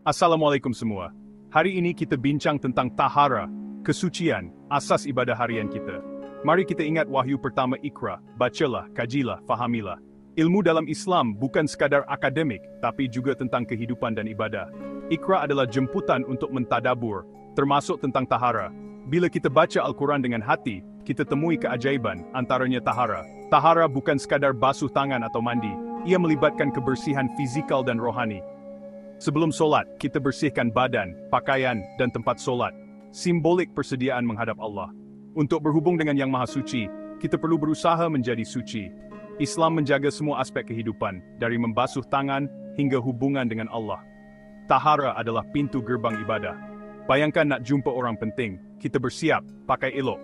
Assalamualaikum semua. Hari ini kita bincang tentang tahara, kesucian, asas ibadah harian kita. Mari kita ingat wahyu pertama Iqra, bacalah, kajilah, fahamilah. Ilmu dalam Islam bukan sekadar akademik, tapi juga tentang kehidupan dan ibadah. Iqra adalah jemputan untuk mentadabur, termasuk tentang tahara. Bila kita baca Al-Quran dengan hati, kita temui keajaiban, antaranya tahara. Tahara bukan sekadar basuh tangan atau mandi, ia melibatkan kebersihan fizikal dan rohani. Sebelum solat, kita bersihkan badan, pakaian, dan tempat solat. Simbolik persediaan menghadap Allah. Untuk berhubung dengan Yang Maha Suci, kita perlu berusaha menjadi suci. Islam menjaga semua aspek kehidupan, dari membasuh tangan hingga hubungan dengan Allah. Tahara adalah pintu gerbang ibadah. Bayangkan nak jumpa orang penting, kita bersiap, pakai elok.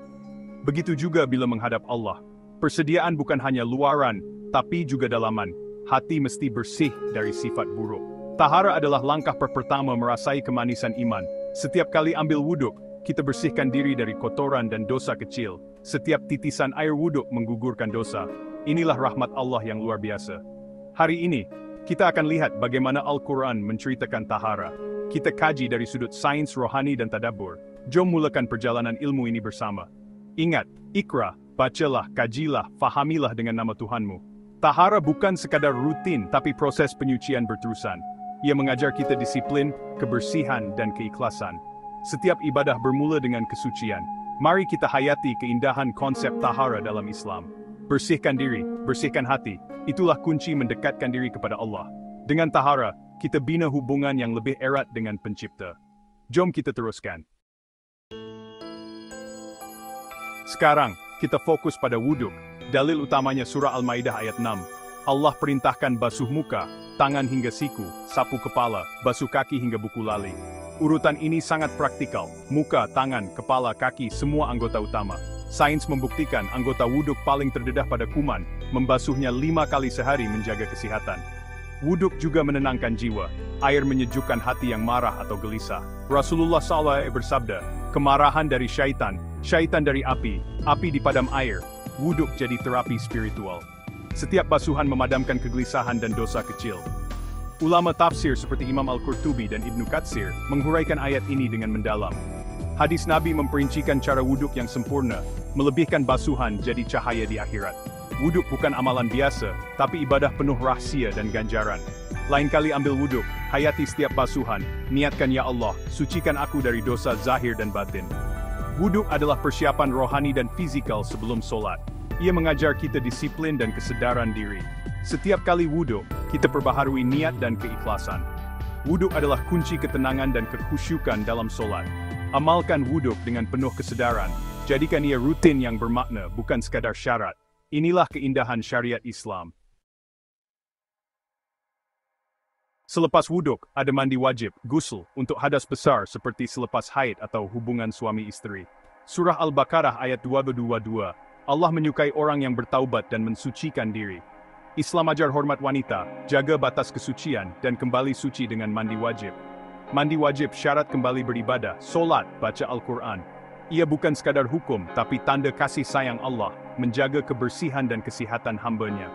Begitu juga bila menghadap Allah. Persediaan bukan hanya luaran, tapi juga dalaman. Hati mesti bersih dari sifat buruk. Tahara adalah langkah pertama merasai kemanisan iman. Setiap kali ambil wuduk, kita bersihkan diri dari kotoran dan dosa kecil. Setiap titisan air wuduk menggugurkan dosa. Inilah rahmat Allah yang luar biasa. Hari ini, kita akan lihat bagaimana Al-Quran menceritakan tahara. Kita kaji dari sudut sains, rohani, dan tadabbur. Jom mulakan perjalanan ilmu ini bersama. Ingat, Iqra, bacalah, kajilah, fahamilah dengan nama Tuhanmu. Tahara bukan sekadar rutin, tapi proses penyucian berterusan. Ia mengajar kita disiplin, kebersihan, dan keikhlasan. Setiap ibadah bermula dengan kesucian. Mari kita hayati keindahan konsep tahara dalam Islam. Bersihkan diri, bersihkan hati. Itulah kunci mendekatkan diri kepada Allah. Dengan tahara, kita bina hubungan yang lebih erat dengan Pencipta. Jom kita teruskan. Sekarang, kita fokus pada wuduk. Dalil utamanya surah Al-Maidah ayat 6. Allah perintahkan basuh muka, tangan hingga siku, sapu kepala, basuh kaki hingga buku lali. Urutan ini sangat praktikal. Muka, tangan, kepala, kaki, semua anggota utama. Sains membuktikan anggota wuduk paling terdedah pada kuman, membasuhnya 5 kali sehari menjaga kesehatan. Wuduk juga menenangkan jiwa. Air menyejukkan hati yang marah atau gelisah. Rasulullah SAW bersabda, kemarahan dari syaitan, syaitan dari api dipadam air. Wuduk jadi terapi spiritual. Setiap basuhan memadamkan kegelisahan dan dosa kecil. Ulama tafsir seperti Imam Al-Qurtubi dan Ibnu Katsir menghuraikan ayat ini dengan mendalam. Hadis Nabi memperincikan cara wuduk yang sempurna, melebihkan basuhan jadi cahaya di akhirat. Wuduk bukan amalan biasa, tapi ibadah penuh rahasia dan ganjaran. Lain kali ambil wuduk, hayati setiap basuhan, niatkan ya Allah, sucikan aku dari dosa zahir dan batin. Wuduk adalah persiapan rohani dan fisikal sebelum solat. Ia mengajar kita disiplin dan kesedaran diri. Setiap kali wuduk, kita perbaharui niat dan keikhlasan. Wuduk adalah kunci ketenangan dan kekhusyukan dalam solat. Amalkan wuduk dengan penuh kesedaran. Jadikan ia rutin yang bermakna, bukan sekadar syarat. Inilah keindahan syariat Islam. Selepas wuduk, ada mandi wajib, ghusl, untuk hadas besar seperti selepas haid atau hubungan suami istri. Surah Al-Baqarah ayat 222. Allah menyukai orang yang bertaubat dan mensucikan diri. Islam ajar hormat wanita, jaga batas kesucian, dan kembali suci dengan mandi wajib. Mandi wajib syarat kembali beribadah, solat, baca Al-Quran. Ia bukan sekadar hukum, tapi tanda kasih sayang Allah, menjaga kebersihan dan kesehatan hamba-Nya.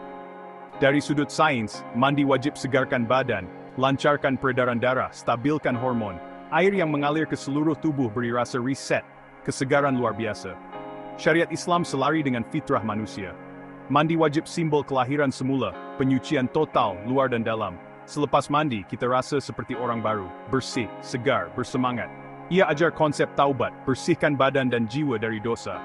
Dari sudut sains, mandi wajib segarkan badan, lancarkan peredaran darah, stabilkan hormon. Air yang mengalir ke seluruh tubuh beri rasa reset, kesegaran luar biasa. Syariat Islam selari dengan fitrah manusia. Mandi wajib simbol kelahiran semula, penyucian total, luar dan dalam. Selepas mandi, kita rasa seperti orang baru, bersih, segar, bersemangat. Ia ajar konsep taubat, bersihkan badan dan jiwa dari dosa.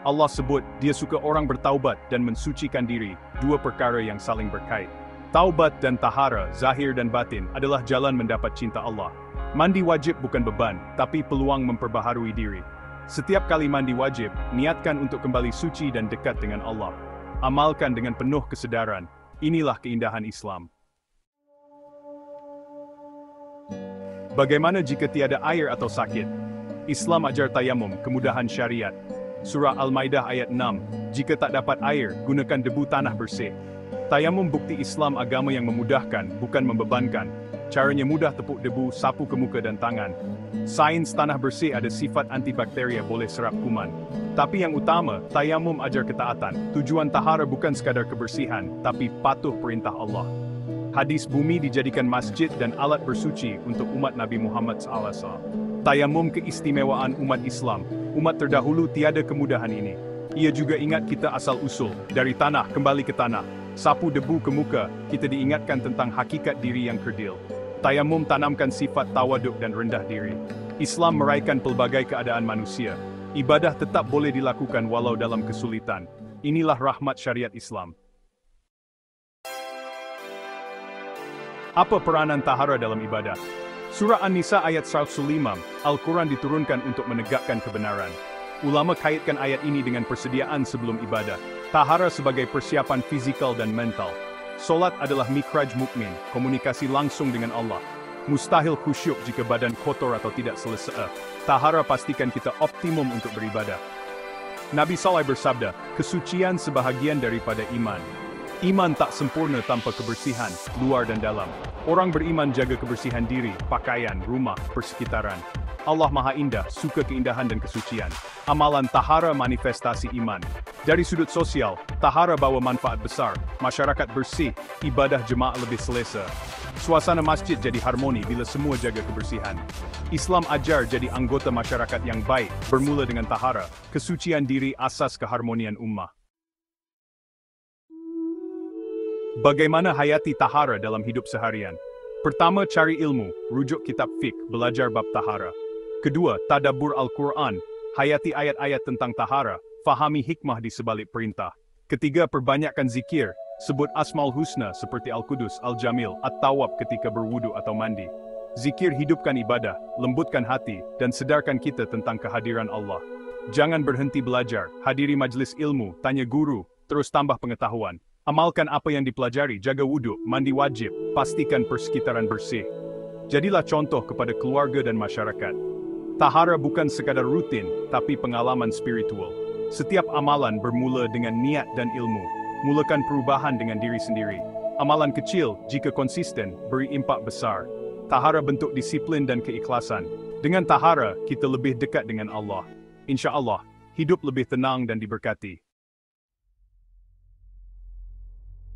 Allah sebut, Dia suka orang bertaubat dan mensucikan diri, dua perkara yang saling berkait. Taubat dan tahara, zahir dan batin, adalah jalan mendapat cinta Allah. Mandi wajib bukan beban, tapi peluang memperbaharui diri. Setiap kali mandi wajib, niatkan untuk kembali suci dan dekat dengan Allah. Amalkan dengan penuh kesedaran. Inilah keindahan Islam. Bagaimana jika tiada air atau sakit? Islam ajar tayamum, kemudahan syariat. Surah Al-Maidah ayat 6. Jika tak dapat air, gunakan debu tanah bersih. Tayamum bukti Islam agama yang memudahkan, bukan membebankan. Caranya mudah, tepuk debu, sapu ke muka dan tangan. Sains tanah bersih ada sifat antibakteria, boleh serap kuman. Tapi yang utama, tayamum ajar ketaatan. Tujuan tahara bukan sekadar kebersihan, tapi patuh perintah Allah. Hadis bumi dijadikan masjid dan alat bersuci untuk umat Nabi Muhammad SAW. Tayamum keistimewaan umat Islam. Umat terdahulu tiada kemudahan ini. Ia juga ingat kita asal-usul, dari tanah kembali ke tanah. Sapu debu ke muka, kita diingatkan tentang hakikat diri yang kerdil. Tayamum tanamkan sifat tawaduk dan rendah diri. Islam meraihkan pelbagai keadaan manusia. Ibadah tetap boleh dilakukan walau dalam kesulitan. Inilah rahmat syariat Islam. Apa peranan tahara dalam ibadah? Surah An-Nisa ayat 105, Al-Quran diturunkan untuk menegakkan kebenaran. Ulama kaitkan ayat ini dengan persediaan sebelum ibadah. Tahara sebagai persiapan fizikal dan mental. Solat adalah mikraj mukmin, komunikasi langsung dengan Allah. Mustahil khusyuk jika badan kotor atau tidak selesai. Tahara pastikan kita optimum untuk beribadah. Nabi SAW bersabda, kesucian sebahagian daripada iman. Iman tak sempurna tanpa kebersihan, luar dan dalam. Orang beriman jaga kebersihan diri, pakaian, rumah, persekitaran. Allah Maha Indah, suka keindahan dan kesucian. Amalan tahara manifestasi iman. Dari sudut sosial, tahara bawa manfaat besar. Masyarakat bersih, ibadah jemaah lebih selesa. Suasana masjid jadi harmoni bila semua jaga kebersihan. Islam ajar jadi anggota masyarakat yang baik, bermula dengan tahara. Kesucian diri asas keharmonian ummah. Bagaimana hayati tahara dalam hidup seharian? Pertama, cari ilmu, rujuk kitab fiqh, belajar bab tahara. Kedua, tadabbur Al-Quran, hayati ayat-ayat tentang tahara, fahami hikmah di sebalik perintah. Ketiga, perbanyakkan zikir, sebut Asmaul Husna seperti Al-Qudus, Al-Jamil, At-Tawwab ketika berwudu atau mandi. Zikir hidupkan ibadah, lembutkan hati, dan sedarkan kita tentang kehadiran Allah. Jangan berhenti belajar, hadiri majlis ilmu, tanya guru, terus tambah pengetahuan. Amalkan apa yang dipelajari, jaga wudu, mandi wajib, pastikan persekitaran bersih. Jadilah contoh kepada keluarga dan masyarakat. Tahara bukan sekadar rutin, tapi pengalaman spiritual. Setiap amalan bermula dengan niat dan ilmu. Mulakan perubahan dengan diri sendiri. Amalan kecil, jika konsisten, beri impak besar. Tahara bentuk disiplin dan keikhlasan. Dengan tahara, kita lebih dekat dengan Allah. Insya Allah, hidup lebih tenang dan diberkati.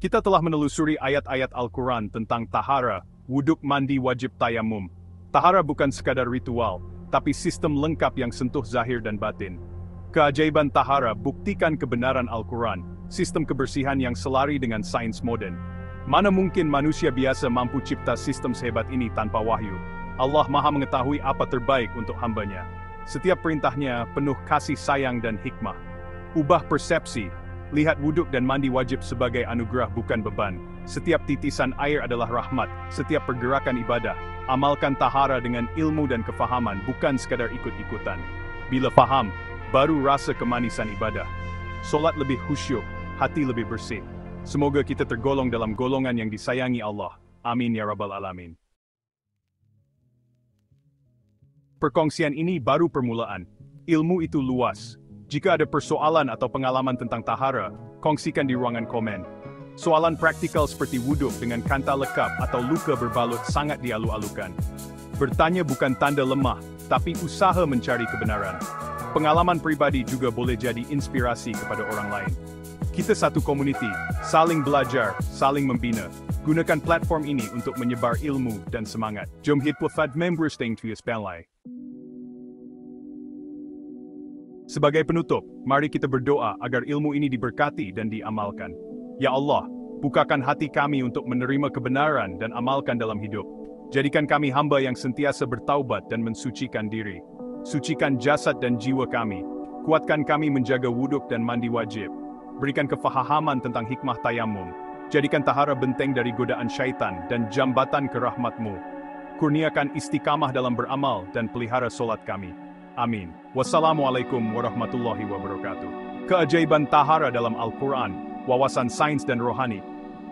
Kita telah menelusuri ayat-ayat Al-Quran tentang tahara, wuduk mandi wajib tayamum. Tahara bukan sekadar ritual, tapi sistem lengkap yang sentuh zahir dan batin. Keajaiban tahara buktikan kebenaran Al-Quran, sistem kebersihan yang selari dengan sains modern. Mana mungkin manusia biasa mampu cipta sistem sehebat ini tanpa wahyu? Allah Maha mengetahui apa terbaik untuk hambanya. Setiap perintahnya penuh kasih sayang dan hikmah. Ubah persepsi, lihat wuduk dan mandi wajib sebagai anugerah bukan beban. Setiap titisan air adalah rahmat, setiap pergerakan ibadah. Amalkan tahara dengan ilmu dan kefahaman, bukan sekadar ikut-ikutan. Bila faham, baru rasa kemanisan ibadah. Solat lebih khusyuk, hati lebih bersih. Semoga kita tergolong dalam golongan yang disayangi Allah. Amin ya Rabbal Alamin. Perkongsian ini baru permulaan. Ilmu itu luas. Jika ada persoalan atau pengalaman tentang tahara, kongsikan di ruangan komen. Soalan praktikal seperti wuduk dengan kanta lekap atau luka berbalut sangat dialu-alukan. Bertanya bukan tanda lemah, tapi usaha mencari kebenaran. Pengalaman pribadi juga boleh jadi inspirasi kepada orang lain. Kita satu komuniti, saling belajar, saling membina. Gunakan platform ini untuk menyebar ilmu dan semangat. Jom hitwafad members ting tuyas pelai. Sebagai penutup, mari kita berdoa agar ilmu ini diberkati dan diamalkan. Ya Allah, bukakan hati kami untuk menerima kebenaran dan amalkan dalam hidup. Jadikan kami hamba yang sentiasa bertaubat dan mensucikan diri. Sucikan jasad dan jiwa kami. Kuatkan kami menjaga wuduk dan mandi wajib. Berikan kefahaman tentang hikmah tayamum. Jadikan tahara benteng dari godaan syaitan dan jambatan ke rahmat-Mu. Kurniakan istiqamah dalam beramal dan pelihara solat kami. Amin. Wassalamualaikum warahmatullahi wabarakatuh. Keajaiban tahara dalam Al-Quran. Wawasan sains dan rohani.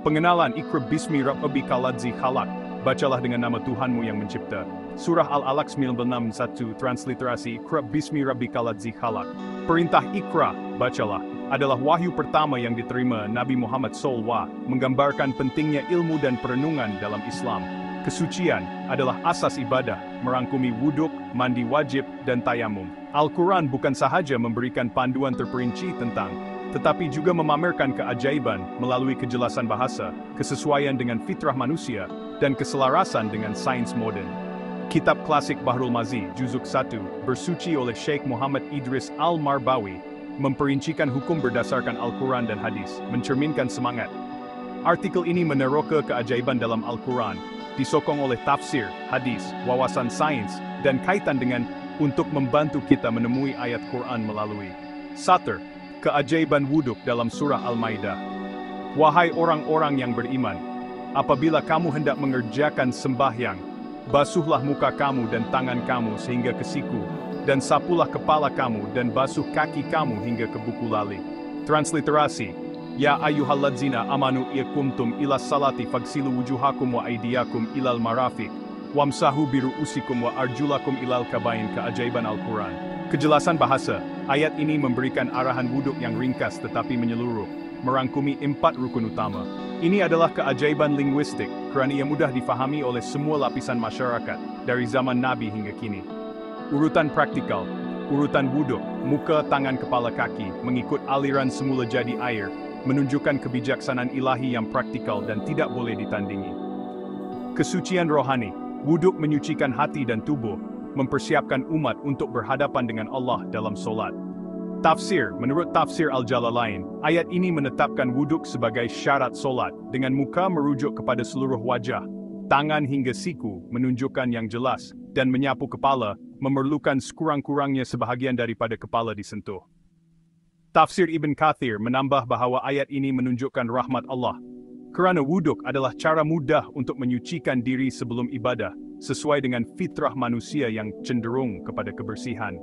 Pengenalan Iqra bismi rabbika ladzi khalaq. Bacalah dengan nama Tuhanmu yang mencipta. Surah Al-Alaq 961 transliterasi Iqra bismi rabbika ladzi khalaq. Perintah Iqra, bacalah, adalah wahyu pertama yang diterima Nabi Muhammad SAW, menggambarkan pentingnya ilmu dan perenungan dalam Islam. Kesucian adalah asas ibadah, merangkumi wuduk, mandi wajib, dan tayamum. Al-Quran bukan sahaja memberikan panduan terperinci tentang tetapi juga memamerkan keajaiban melalui kejelasan bahasa, kesesuaian dengan fitrah manusia, dan keselarasan dengan sains modern. Kitab klasik Bahrul Mazi, Juzuk 1, bersuci oleh Sheikh Muhammad Idris Al-Marbawi, memperincikan hukum berdasarkan Al-Quran dan hadis, mencerminkan semangat. Artikel ini meneroka keajaiban dalam Al-Quran, disokong oleh tafsir, hadis, wawasan sains, dan kaitan dengan untuk membantu kita menemui ayat Quran melalui 1. Keajaiban wuduk dalam surah Al-Maidah. Wahai orang-orang yang beriman, apabila kamu hendak mengerjakan sembahyang, basuhlah muka kamu dan tangan kamu sehingga ke siku, dan sapulah kepala kamu dan basuh kaki kamu hingga ke buku lali. Transliterasi, Ya ayyuhalladzina amanu iyakumtum ila salati fagsilu wujuhakum wa aidiyakum ilal marafiq, wamsahu biru'usikum wa arjulakum ilal kabain. Keajaiban Al-Quran. Kejelasan bahasa, ayat ini memberikan arahan wuduk yang ringkas tetapi menyeluruh, merangkumi 4 rukun utama. Ini adalah keajaiban linguistik, kerana ia mudah difahami oleh semua lapisan masyarakat, dari zaman Nabi hingga kini. Urutan praktikal, urutan wuduk, muka, tangan, kepala, kaki, mengikut aliran semula jadi air, menunjukkan kebijaksanaan ilahi yang praktikal dan tidak boleh ditandingi. Kesucian rohani, wuduk menyucikan hati dan tubuh, mempersiapkan umat untuk berhadapan dengan Allah dalam solat. Tafsir, menurut tafsir Al-Jalalain, ayat ini menetapkan wuduk sebagai syarat solat, dengan muka merujuk kepada seluruh wajah, tangan hingga siku menunjukkan yang jelas, dan menyapu kepala, memerlukan sekurang-kurangnya sebahagian daripada kepala disentuh. Tafsir Ibn Kathir menambah bahawa ayat ini menunjukkan rahmat Allah, kerana wuduk adalah cara mudah untuk menyucikan diri sebelum ibadah, sesuai dengan fitrah manusia yang cenderung kepada kebersihan.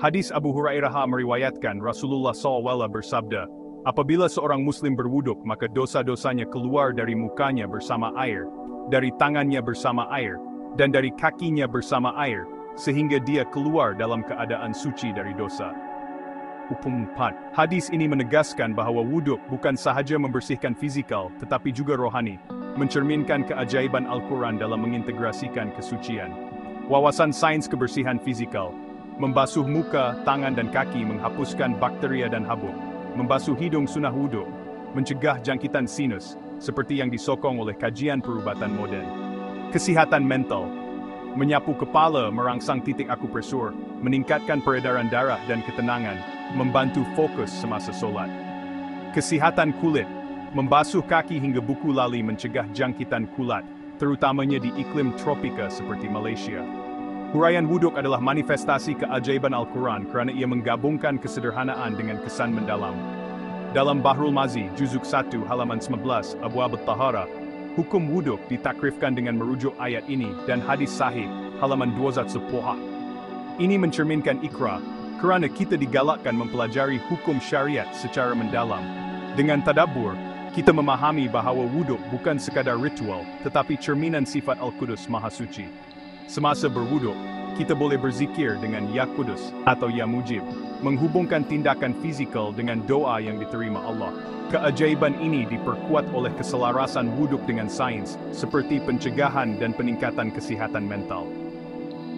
Hadis Abu Hurairah meriwayatkan Rasulullah SAW bersabda, apabila seorang muslim berwuduk maka dosa-dosanya keluar dari mukanya bersama air, dari tangannya bersama air, dan dari kakinya bersama air, sehingga dia keluar dalam keadaan suci dari dosa. Hukum 4. Hadis ini menegaskan bahawa wuduk bukan sahaja membersihkan fizikal tetapi juga rohani, mencerminkan keajaiban Al-Quran dalam mengintegrasikan kesucian. Wawasan sains kebersihan fizikal, membasuh muka, tangan dan kaki menghapuskan bakteria dan habuk, membasuh hidung sunnah wuduk, mencegah jangkitan sinus, seperti yang disokong oleh kajian perubatan moden. Kesihatan mental, menyapu kepala merangsang titik akupresur, meningkatkan peredaran darah dan ketenangan, membantu fokus semasa solat. Kesihatan kulit, membasuh kaki hingga buku lali mencegah jangkitan kulat, terutamanya di iklim tropika seperti Malaysia. Huraian wuduk adalah manifestasi keajaiban Al-Quran kerana ia menggabungkan kesederhanaan dengan kesan mendalam. Dalam Bahrul Mazi, Juzuk 1, halaman 19, Abwab At-Tahara, hukum wuduk ditakrifkan dengan merujuk ayat ini dan hadis sahih, halaman 210. Ini mencerminkan ikra, kerana kita digalakkan mempelajari hukum syariat secara mendalam. Dengan tadabbur, kita memahami bahawa wuduk bukan sekadar ritual, tetapi cerminan sifat Al-Qudus Maha Suci. Semasa berwuduk, kita boleh berzikir dengan Ya Qudus atau Ya Mujib, menghubungkan tindakan fizikal dengan doa yang diterima Allah. Keajaiban ini diperkuat oleh keselarasan wuduk dengan sains, seperti pencegahan dan peningkatan kesihatan mental.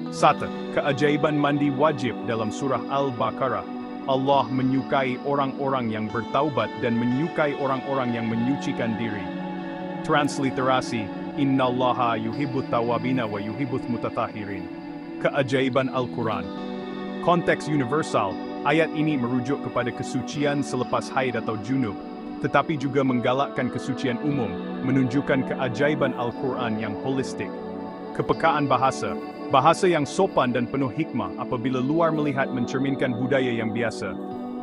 1. Keajaiban mandi wajib dalam surah Al-Baqarah. Allah menyukai orang-orang yang bertaubat dan menyukai orang-orang yang menyucikan diri. Transliterasi, Innallaha yuhibbut tawabina wa yuhibbut mutatahhirin. Keajaiban Al-Quran. Konteks universal, ayat ini merujuk kepada kesucian selepas haid atau junub, tetapi juga menggalakkan kesucian umum, menunjukkan keajaiban Al-Quran yang holistik. Kepekaan bahasa, bahasa yang sopan dan penuh hikmah apabila luar melihat mencerminkan budaya yang biasa.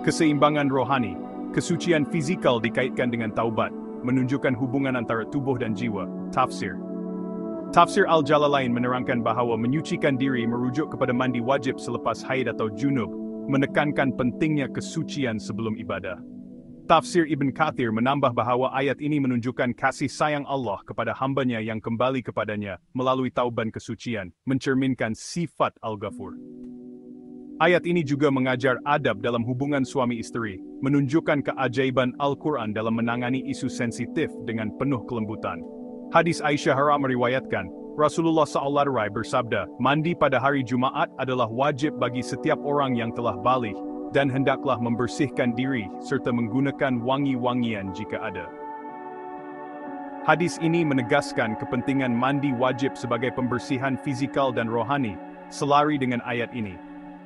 Keseimbangan rohani, kesucian fizikal dikaitkan dengan taubat, menunjukkan hubungan antara tubuh dan jiwa. Tafsir. Tafsir Al-Jalalain menerangkan bahawa menyucikan diri merujuk kepada mandi wajib selepas haid atau junub, menekankan pentingnya kesucian sebelum ibadah. Tafsir Ibn Kathir menambah bahawa ayat ini menunjukkan kasih sayang Allah kepada hambanya yang kembali kepadanya melalui tauban kesucian, mencerminkan sifat Al-Ghafur. Ayat ini juga mengajar adab dalam hubungan suami isteri, menunjukkan keajaiban Al-Quran dalam menangani isu sensitif dengan penuh kelembutan. Hadis Aisyah meriwayatkan, Rasulullah SAW bersabda, mandi pada hari Jumaat adalah wajib bagi setiap orang yang telah baligh, dan hendaklah membersihkan diri serta menggunakan wangi-wangian jika ada. Hadis ini menegaskan kepentingan mandi wajib sebagai pembersihan fizikal dan rohani, selari dengan ayat ini.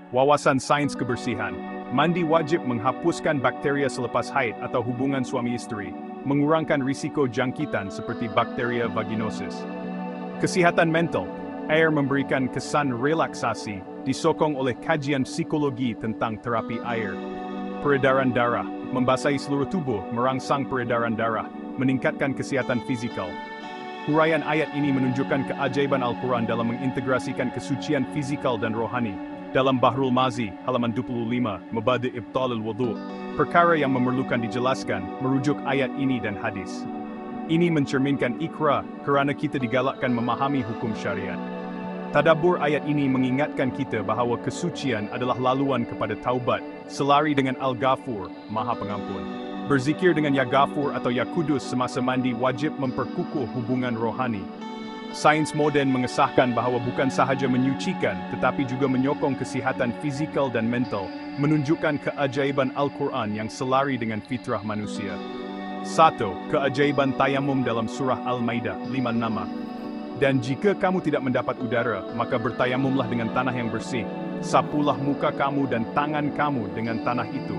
Wawasan sains kebersihan, mandi wajib menghapuskan bakteria selepas haid atau hubungan suami istri, mengurangkan risiko jangkitan seperti bakteria vaginosis. Kesihatan mental, air memberikan kesan relaksasi, disokong oleh kajian psikologi tentang terapi air. Peredaran darah, membasahi seluruh tubuh, merangsang peredaran darah, meningkatkan kesehatan fisikal. Huraian ayat ini menunjukkan keajaiban Al-Quran dalam mengintegrasikan kesucian fisikal dan rohani. Dalam Bahrul Mazi, halaman 25, Mabadi' Ibtalul Wudu', perkara yang memerlukan dijelaskan, merujuk ayat ini dan hadis. Ini mencerminkan ikra, kerana kita digalakkan memahami hukum syariat. Tadabbur ayat ini mengingatkan kita bahawa kesucian adalah laluan kepada taubat, selari dengan Al-Ghafur, Maha Pengampun. Berzikir dengan Ya Ghafur atau Ya Kudus semasa mandi wajib memperkukuh hubungan rohani. Sains moden mengesahkan bahawa bukan sahaja menyucikan, tetapi juga menyokong kesihatan fizikal dan mental, menunjukkan keajaiban Al-Quran yang selari dengan fitrah manusia. 1. Keajaiban tayamum dalam surah Al-Maidah 56. Dan jika kamu tidak mendapat udara, maka bertayamumlah dengan tanah yang bersih. Sapulah muka kamu dan tangan kamu dengan tanah itu.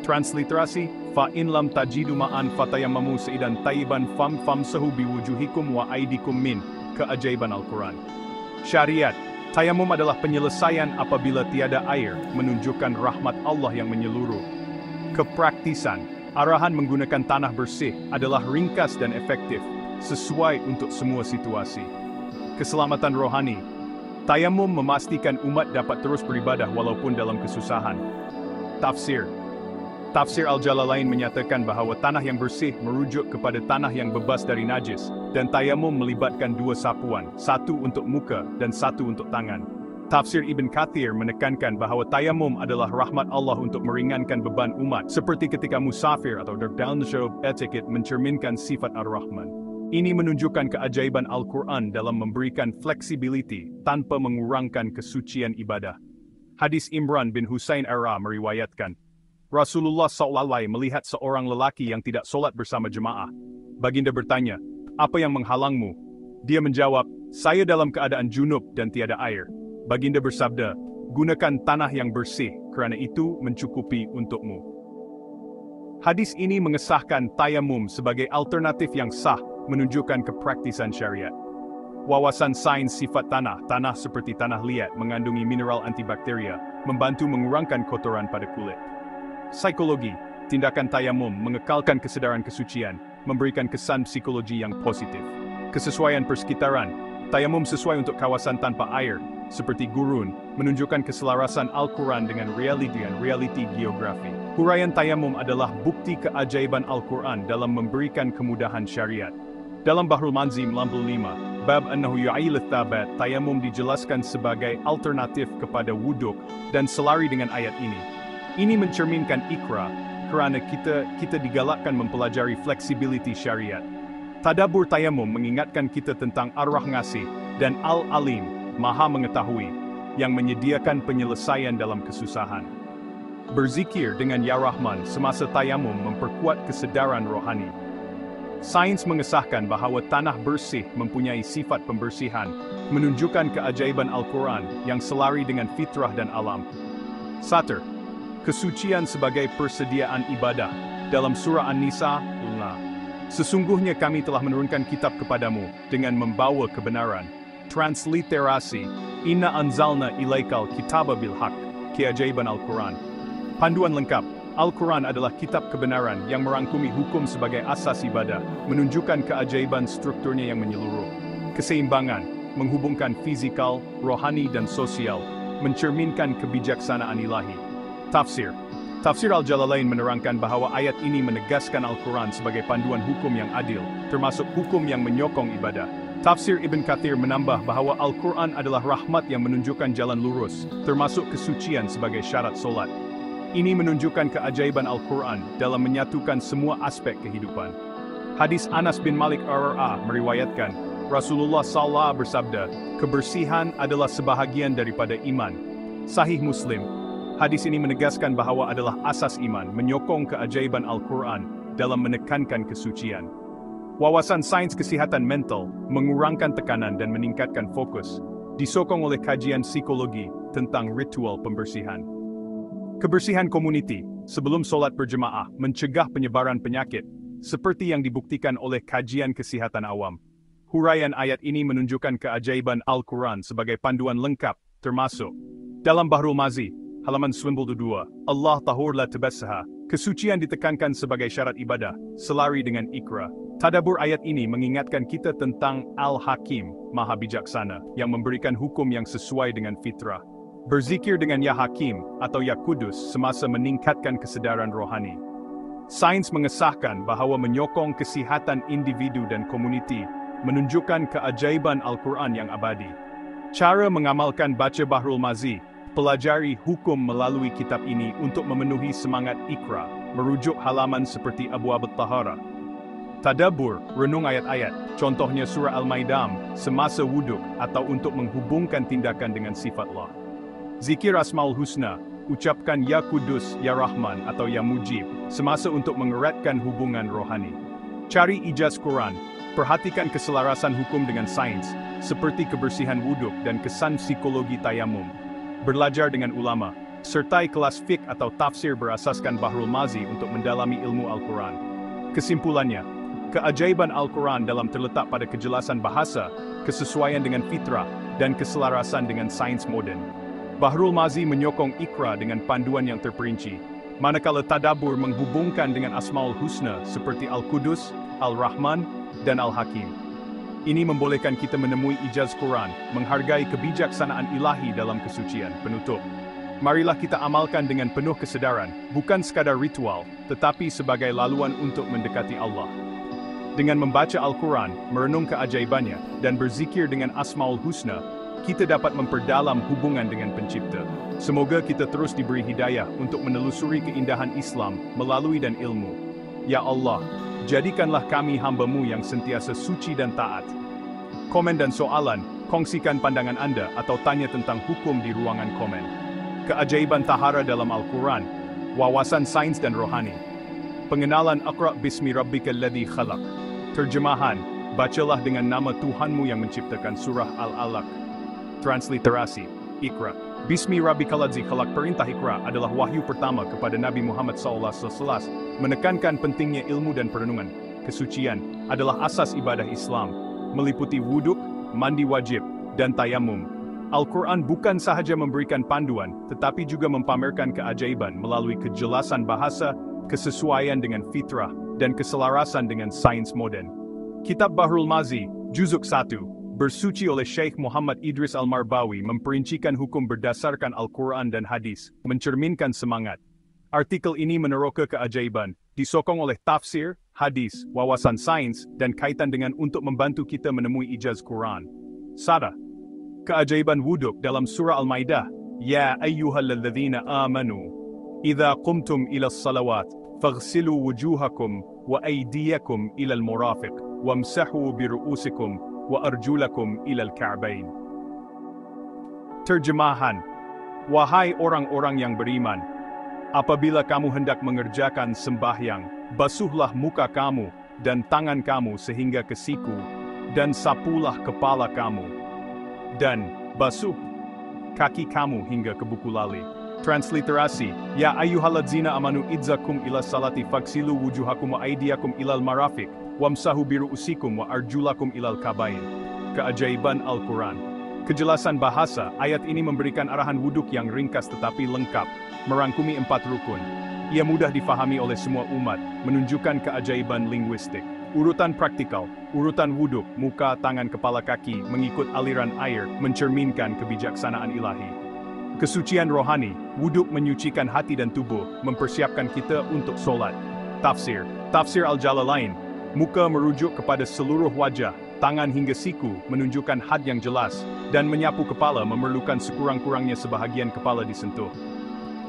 Transliterasi, fa in lam tajidu ma'an fatayammamu sa'idan tayyiban famsahu biwujuhikum wa aydikum min. Keajaiban Al-Quran. Syariat, tayamum adalah penyelesaian apabila tiada air, menunjukkan rahmat Allah yang menyeluruh. Kepraktisan, arahan menggunakan tanah bersih adalah ringkas dan efektif, sesuai untuk semua situasi. Keselamatan rohani, tayamum memastikan umat dapat terus beribadah walaupun dalam kesusahan. Tafsir Al-Jalalain menyatakan bahawa tanah yang bersih merujuk kepada tanah yang bebas dari najis, dan tayamum melibatkan dua sapuan, satu untuk muka dan satu untuk tangan. Tafsir Ibn Kathir menekankan bahawa tayamum adalah rahmat Allah untuk meringankan beban umat, seperti ketika musafir atau dalam etiket mencerminkan sifat Ar-Rahman. Ini menunjukkan keajaiban Al-Quran dalam memberikan fleksibiliti tanpa mengurangkan kesucian ibadah. Hadis Imran bin Husain Ara meriwayatkan, Rasulullah SAW melihat seorang lelaki yang tidak solat bersama jemaah. Baginda bertanya, apa yang menghalangmu? Dia menjawab, saya dalam keadaan junub dan tiada air. Baginda bersabda, gunakan tanah yang bersih, kerana itu mencukupi untukmu. Hadis ini mengesahkan tayamum sebagai alternatif yang sah, menunjukkan kepraktisan syariat. Wawasan sains sifat tanah seperti tanah liat mengandungi mineral antibakteria, membantu mengurangkan kotoran pada kulit. Psikologi, tindakan tayamum mengekalkan kesedaran kesucian, memberikan kesan psikologi yang positif. Kesesuaian persekitaran, tayamum sesuai untuk kawasan tanpa air, seperti gurun, menunjukkan keselarasan Al-Quran dengan realiti geografi. Huraian tayamum adalah bukti keajaiban Al-Quran dalam memberikan kemudahan syariat. Dalam Bahrul Manzi 65, bab annahu yu'ayil thabat, tayamum dijelaskan sebagai alternatif kepada wuduk dan selari dengan ayat ini. Ini mencerminkan ikra, kerana kita digalakkan mempelajari fleksibiliti syariat. Tadabbur tayamum mengingatkan kita tentang arwah ngasih dan Al-Alim, Maha Mengetahui, yang menyediakan penyelesaian dalam kesusahan. Berzikir dengan Ya Rahman semasa tayamum memperkuat kesedaran rohani. Sains mengesahkan bahawa tanah bersih mempunyai sifat pembersihan, menunjukkan keajaiban Al-Quran yang selari dengan fitrah dan alam. 1. Kesucian sebagai persediaan ibadah. Dalam surah An-Nisa, sesungguhnya kami telah menurunkan kitab kepadamu dengan membawa kebenaran. Transliterasi, Inna anzalna ilaikal kitaba bil haq. Keajaiban Al-Quran. Panduan lengkap, Al-Quran adalah kitab kebenaran yang merangkumi hukum sebagai asas ibadah, menunjukkan keajaiban strukturnya yang menyeluruh. Keseimbangan, menghubungkan fizikal, rohani dan sosial, mencerminkan kebijaksanaan ilahi. Tafsir Al-Jalalain menerangkan bahawa ayat ini menegaskan Al-Quran sebagai panduan hukum yang adil, termasuk hukum yang menyokong ibadah. Tafsir Ibn Kathir menambah bahawa Al-Quran adalah rahmat yang menunjukkan jalan lurus, termasuk kesucian sebagai syarat solat. Ini menunjukkan keajaiban Al-Quran dalam menyatukan semua aspek kehidupan. Hadis Anas bin Malik RRA meriwayatkan, Rasulullah SAW bersabda, kebersihan adalah sebahagian daripada iman. Sahih Muslim. Hadis ini menegaskan bahwa adalah asas iman, menyokong keajaiban Al-Quran dalam menekankan kesucian. Wawasan sains kesehatan mental, mengurangkan tekanan dan meningkatkan fokus, disokong oleh kajian psikologi tentang ritual pembersihan. Kebersihan komuniti, sebelum sholat berjemaah, mencegah penyebaran penyakit, seperti yang dibuktikan oleh kajian kesehatan awam. Huraian ayat ini menunjukkan keajaiban Al-Quran sebagai panduan lengkap, termasuk dalam Bahrul Mazi, halaman 92, Allah tahur la tabassaha, kesucian ditekankan sebagai syarat ibadah, selari dengan ikra. Tadabbur ayat ini mengingatkan kita tentang Al-Hakim, Maha Bijaksana, yang memberikan hukum yang sesuai dengan fitrah. Berzikir dengan Ya Hakim atau Ya Kudus semasa meningkatkan kesedaran rohani. Sains mengesahkan bahwa menyokong kesihatan individu dan komuniti menunjukkan keajaiban Al-Quran yang abadi. Cara mengamalkan baca Bahrul Mazi, pelajari hukum melalui kitab ini untuk memenuhi semangat ikra, merujuk halaman seperti Abwab at-Tahara. Tadabbur, renung ayat-ayat, contohnya surah Al-Maidah, semasa wuduk atau untuk menghubungkan tindakan dengan sifat Allah. Zikir Asmaul Husna, ucapkan Ya Kudus, Ya Rahman atau Ya Mujib, semasa untuk mengeratkan hubungan rohani. Cari ijaz Quran, perhatikan keselarasan hukum dengan sains, seperti kebersihan wuduk dan kesan psikologi tayamum. Belajar dengan ulama, sertai kelas fiqh atau tafsir berasaskan Bahrul Mazi untuk mendalami ilmu Al-Quran. Kesimpulannya, keajaiban Al-Quran dalam terletak pada kejelasan bahasa, kesesuaian dengan fitrah, dan keselarasan dengan sains moden. Bahrul Mazi menyokong ikra dengan panduan yang terperinci, manakala tadabbur menghubungkan dengan Asmaul Husna seperti Al-Qudus, Al-Rahman, dan Al-Hakim. Ini membolehkan kita menemui ijaz Quran, menghargai kebijaksanaan ilahi dalam kesucian. Penutup, marilah kita amalkan dengan penuh kesedaran, bukan sekadar ritual, tetapi sebagai laluan untuk mendekati Allah. Dengan membaca Al-Quran, merenung keajaibannya, dan berzikir dengan Asmaul Husna, kita dapat memperdalam hubungan dengan Pencipta. Semoga kita terus diberi hidayah untuk menelusuri keindahan Islam melalui dan ilmu. Ya Allah, jadikanlah kami hamba-Mu yang sentiasa suci dan taat. Komen dan soalan, kongsikan pandangan Anda atau tanya tentang hukum di ruangan komen. Keajaiban tahara dalam Al-Quran, wawasan sains dan rohani. Pengenalan Iqra bismi rabbikal ladzi khalaq. Terjemahan, bacalah dengan nama Tuhanmu yang menciptakan surah Al-Alaq. Transliterasi, Iqra. Bismi rabbikal ladzi khalaq. Perintah Iqra adalah wahyu pertama kepada Nabi Muhammad SAW, menekankan pentingnya ilmu dan perenungan. Kesucian adalah asas ibadah Islam, meliputi wuduk, mandi wajib, dan tayamum. Al-Quran bukan sahaja memberikan panduan, tetapi juga mempamerkan keajaiban melalui kejelasan bahasa, kesesuaian dengan fitrah, dan keselarasan dengan sains moden. Kitab Bahrul Mazi, Juzuk 1, bersuci oleh Syekh Muhammad Idris Al-Marbawi memperincikan hukum berdasarkan Al-Quran dan hadis, mencerminkan semangat. Artikel ini meneroka keajaiban, disokong oleh tafsir, hadis, wawasan sains, dan kaitan dengan untuk membantu kita menemui ijaz Quran. Sada, keajaiban wuduk dalam surah Al-Maidah, Ya ayyuhalladzina amanu, idza qumtum ila salawat, faghsilu wujuhakum wa aydiyakum ila al-murafiq, wamsahu biru'usikum wa arjulakum ilal ka'bain. Terjemahan, wahai orang-orang yang beriman, apabila kamu hendak mengerjakan sembahyang, basuhlah muka kamu dan tangan kamu sehingga ke siku, dan sapulah kepala kamu, dan basuh kaki kamu hingga ke buku lali. Transliterasi, Ya ayyuhalladzina amanu idzakum ila salati faghsilu wujuhakum wa aydiyakum ilal marafiq, wamsahu biru'usikum wa arjulakum ilal kabain. Keajaiban Al-Quran. Kejelasan bahasa, ayat ini memberikan arahan wuduk yang ringkas tetapi lengkap, merangkumi 4 rukun. Ia mudah difahami oleh semua umat, menunjukkan keajaiban linguistik. Urutan praktikal, urutan wuduk, muka, tangan, kepala, kaki, mengikut aliran air, mencerminkan kebijaksanaan ilahi. Kesucian rohani, wuduk menyucikan hati dan tubuh, mempersiapkan kita untuk sholat. Tafsir, Tafsir Al-Jalalain, muka merujuk kepada seluruh wajah, tangan hingga siku menunjukkan had yang jelas, dan menyapu kepala memerlukan sekurang-kurangnya sebahagian kepala disentuh.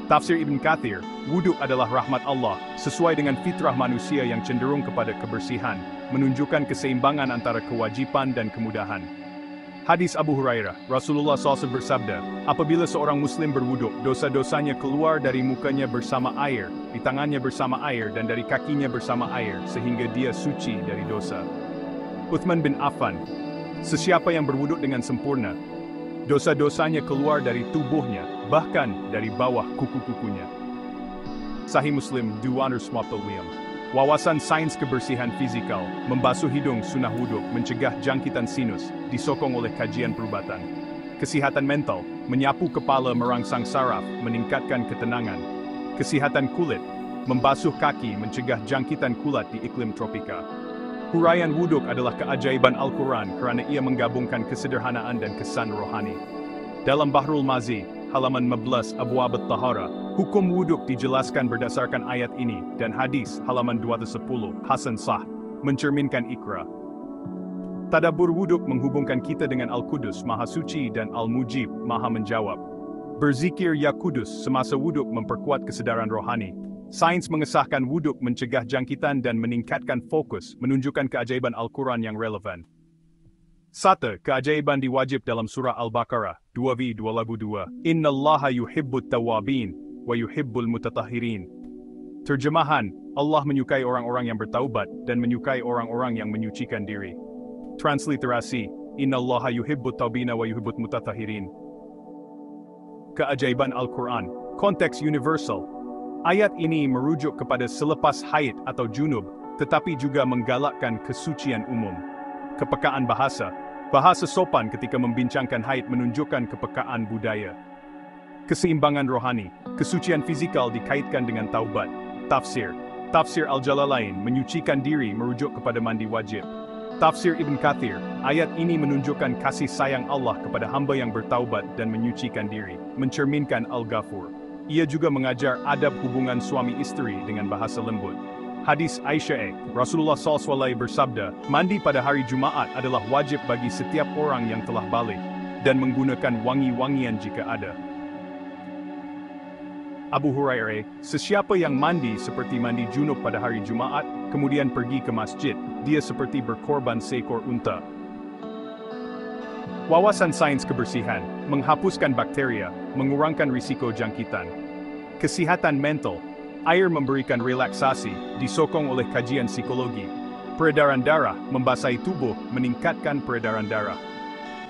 Tafsir Ibn Kathir, wuduk adalah rahmat Allah, sesuai dengan fitrah manusia yang cenderung kepada kebersihan, menunjukkan keseimbangan antara kewajiban dan kemudahan. Hadis Abu Hurairah, Rasulullah SAW bersabda, apabila seorang muslim berwuduk, dosa-dosanya keluar dari mukanya bersama air, di tangannya bersama air, dan dari kakinya bersama air, sehingga dia suci dari dosa. Uthman bin Affan, sesiapa yang berwuduk dengan sempurna, dosa-dosanya keluar dari tubuhnya, bahkan dari bawah kuku-kukunya. Sahih Muslim 250. Wawasan sains kebersihan fisikal, membasuh hidung sunnah wuduk, mencegah jangkitan sinus, disokong oleh kajian perubatan. Kesehatan mental, menyapu kepala merangsang saraf, meningkatkan ketenangan. Kesehatan kulit, membasuh kaki, mencegah jangkitan kulat di iklim tropika. Huraian wuduk adalah keajaiban Al-Quran karena ia menggabungkan kesederhanaan dan kesan rohani. Dalam Bahrul Mazi, halaman 15 Abwab at-Tahara, hukum wuduk dijelaskan berdasarkan ayat ini, dan hadis, halaman 210, Hasan Sah, mencerminkan ikra. Tadabbur wuduk menghubungkan kita dengan Al-Qudus, Maha Suci, dan Al-Mujib, Maha Menjawab. Berzikir Ya Kudus semasa wuduk memperkuat kesedaran rohani. Sains mengesahkan wuduk mencegah jangkitan dan meningkatkan fokus, menunjukkan keajaiban Al-Quran yang relevan. 1. Keajaiban diwajib dalam surah Al-Baqarah 2v2. Innallaha yuhibbut tawabin wa yuhibbul mutatahhirin. Terjemahan, Allah menyukai orang-orang yang bertaubat dan menyukai orang-orang yang menyucikan diri. Transliterasi, Innallaha yuhibbut tawbina wa yuhibbut mutatahhirin. Keajaiban Al-Quran, konteks universal. Ayat ini merujuk kepada selepas haid atau junub, tetapi juga menggalakkan kesucian umum. Kepekaan bahasa, bahasa sopan ketika membincangkan haid menunjukkan kepekaan budaya. Keseimbangan rohani, kesucian fisikal dikaitkan dengan taubat. Tafsir, Tafsir Al-Jalalain menyucikan diri merujuk kepada mandi wajib. Tafsir Ibn Kathir, ayat ini menunjukkan kasih sayang Allah kepada hamba yang bertaubat dan menyucikan diri, mencerminkan Al-Ghafur. Ia juga mengajar adab hubungan suami istri dengan bahasa lembut. Hadis Aisyah, Rasulullah SAW bersabda, mandi pada hari Jumaat adalah wajib bagi setiap orang yang telah balik, dan menggunakan wangi-wangian jika ada. Abu Hurairah, sesiapa yang mandi seperti mandi junub pada hari Jumaat, kemudian pergi ke masjid, dia seperti berkorban seekor unta. Wawasan sains kebersihan, menghapuskan bakteria, mengurangkan risiko jangkitan. Kesehatan mental, air memberikan relaksasi, disokong oleh kajian psikologi. Peredaran darah, membasahi tubuh, meningkatkan peredaran darah.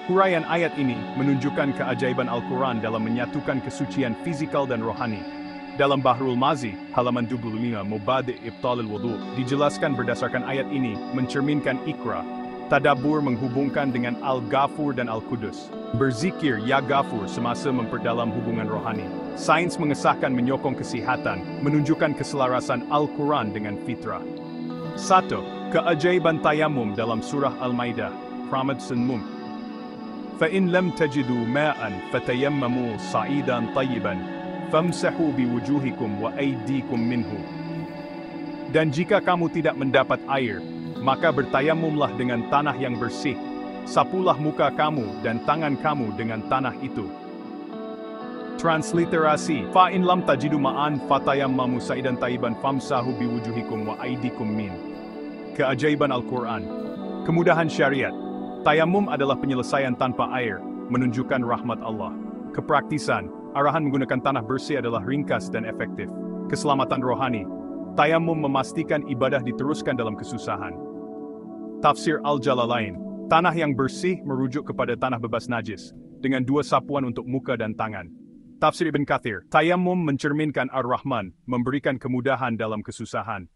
Huraian ayat ini menunjukkan keajaiban Al-Quran dalam menyatukan kesucian fisikal dan rohani. Dalam Bahrul Mazi, halaman 25 Mubadi' Ibtalil Wudu, dijelaskan berdasarkan ayat ini, mencerminkan ikra. Tadabbur menghubungkan dengan Al-Ghafur dan Al-Qudus. Berzikir Ya Ghafur semasa memperdalam hubungan rohani. Sains mengesahkan menyokong kesehatan, menunjukkan keselarasan Al-Quran dengan fitrah. 1. Keajaiban tayamum dalam surah Al-Maidah, Pramad Sunmum. فَإِنْ لَمْ تَجِدُوا مَاءً فَتَيَمَّمُوا صَعِيدًا طَيِّبًا فَامْسَحُوا بِوُجُوهِكُمْ وَأَيْدِيكُمْ مِنْهُ. Dan jika kamu tidak mendapat air, maka bertayamumlah dengan tanah yang bersih, sapulah muka kamu dan tangan kamu dengan tanah itu. Transliterasi, Fa'in lam tajidu ma'an fatayammamu sa'idan tayyiban famsahu biwujuhikum wa aidikum min. Keajaiban Al-Quran, kemudahan syariat. Tayamum adalah penyelesaian tanpa air, menunjukkan rahmat Allah. Kepraktisan, arahan menggunakan tanah bersih adalah ringkas dan efektif. Keselamatan rohani, tayamum memastikan ibadah diteruskan dalam kesusahan. Tafsir Al-Jalalain, tanah yang bersih merujuk kepada tanah bebas najis, dengan 2 sapuan untuk muka dan tangan. Tafsir Ibn Kathir, tayamum mencerminkan Ar-Rahman, memberikan kemudahan dalam kesusahan.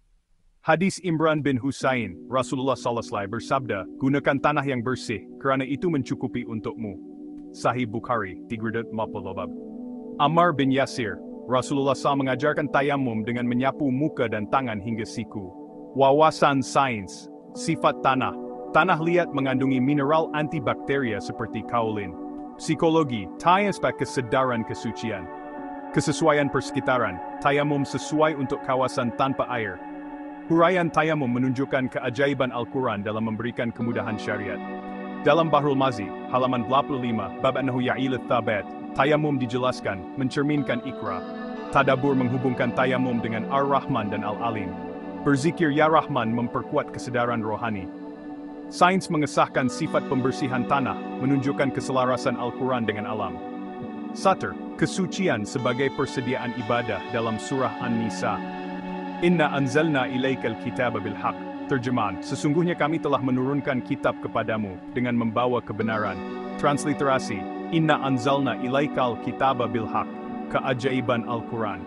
Hadis Imran bin Husain, Rasulullah SAW bersabda, gunakan tanah yang bersih, kerana itu mencukupi untukmu. Sahih Bukhari, 340. Ammar bin Yasir, Rasulullah SAW mengajarkan tayamum dengan menyapu muka dan tangan hingga siku. Wawasan sains, sifat tanah. Tanah liat mengandungi mineral antibakteria seperti kaolin. Psikologi, tayamum kesedaran kesucian. Kesesuaian persekitaran, tayamum sesuai untuk kawasan tanpa air. Huraian tayamum menunjukkan keajaiban Al-Quran dalam memberikan kemudahan syariat. Dalam Bahrul Mazi, halaman 85, Bab Annahu Ya'il Thabat, tayamum dijelaskan, mencerminkan ikra. Tadabbur menghubungkan tayamum dengan Ar-Rahman dan Al-Alim. Berzikir Ya Rahman memperkuat kesedaran rohani. Sains mengesahkan sifat pembersihan tanah, menunjukkan keselarasan Al-Quran dengan alam. Satir, kesucian sebagai persediaan ibadah dalam surah An-Nisa. Inna anzalna ilaikal kitaba bil haq. Terjemahan, sesungguhnya kami telah menurunkan kitab kepadamu dengan membawa kebenaran. Transliterasi, Inna anzalna ilaikal kitaba bil haq. Keajaiban Al-Quran.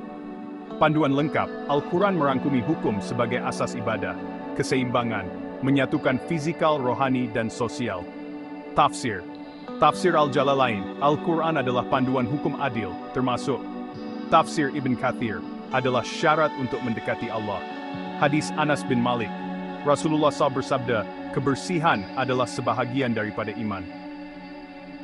Panduan lengkap, Al-Quran merangkumi hukum sebagai asas ibadah, keseimbangan, menyatukan fisikal, rohani, dan sosial. Tafsir. Tafsir Al-Jalalain, Al-Quran adalah panduan hukum adil, termasuk Tafsir Ibn Kathir, adalah syarat untuk mendekati Allah. Hadis Anas bin Malik, Rasulullah SAW bersabda, kebersihan adalah sebahagian daripada iman.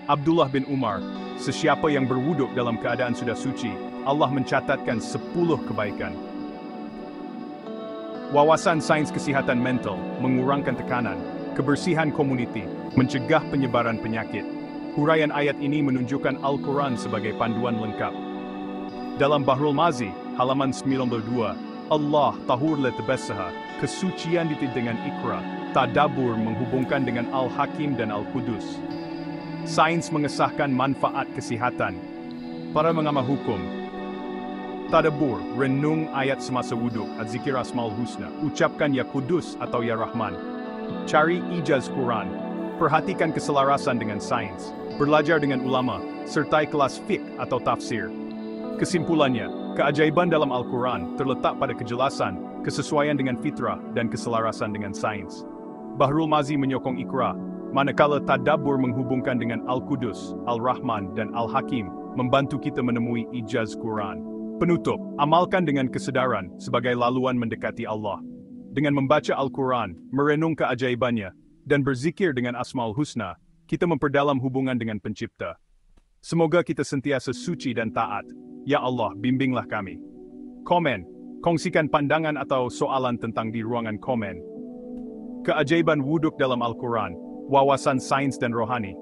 Abdullah bin Umar, sesiapa yang berwuduk dalam keadaan sudah suci, Allah mencatatkan 10 kebaikan. Wawasan sains kesehatan mental, mengurangkan tekanan, kebersihan komuniti, mencegah penyebaran penyakit. Huraian ayat ini menunjukkan Al-Quran sebagai panduan lengkap. Dalam Bahrul Mazi, halaman 92, Allah tahur letebessaha, kesucian dengan Iqra, tadabur menghubungkan dengan Al-Hakim dan Al-Qudus. Sains mengesahkan manfaat kesehatan. Para mengamal hukum, tadabur, renung ayat semasa wuduk, az-zikir asmaul husna, ucapkan ya Kudus atau ya Rahman. Cari ijaz Quran, perhatikan keselarasan dengan sains, belajar dengan ulama, sertai kelas fiqh atau tafsir. Kesimpulannya, keajaiban dalam Al-Quran terletak pada kejelasan, kesesuaian dengan fitrah, dan keselarasan dengan sains. Bahrul Mazi menyokong Iqra, manakala tadabbur menghubungkan dengan Al-Qudus, Al-Rahman, dan Al-Hakim, membantu kita menemui ijaz Quran. Penutup, amalkan dengan kesedaran sebagai laluan mendekati Allah. Dengan membaca Al-Quran, merenung keajaibannya, dan berzikir dengan Asmaul Husna, kita memperdalam hubungan dengan Pencipta. Semoga kita sentiasa suci dan taat. Ya Allah, bimbinglah kami. Komen, kongsikan pandangan atau soalan tentang di ruangan komen. Keajaiban wuduk dalam Al-Quran, wawasan sains dan rohani.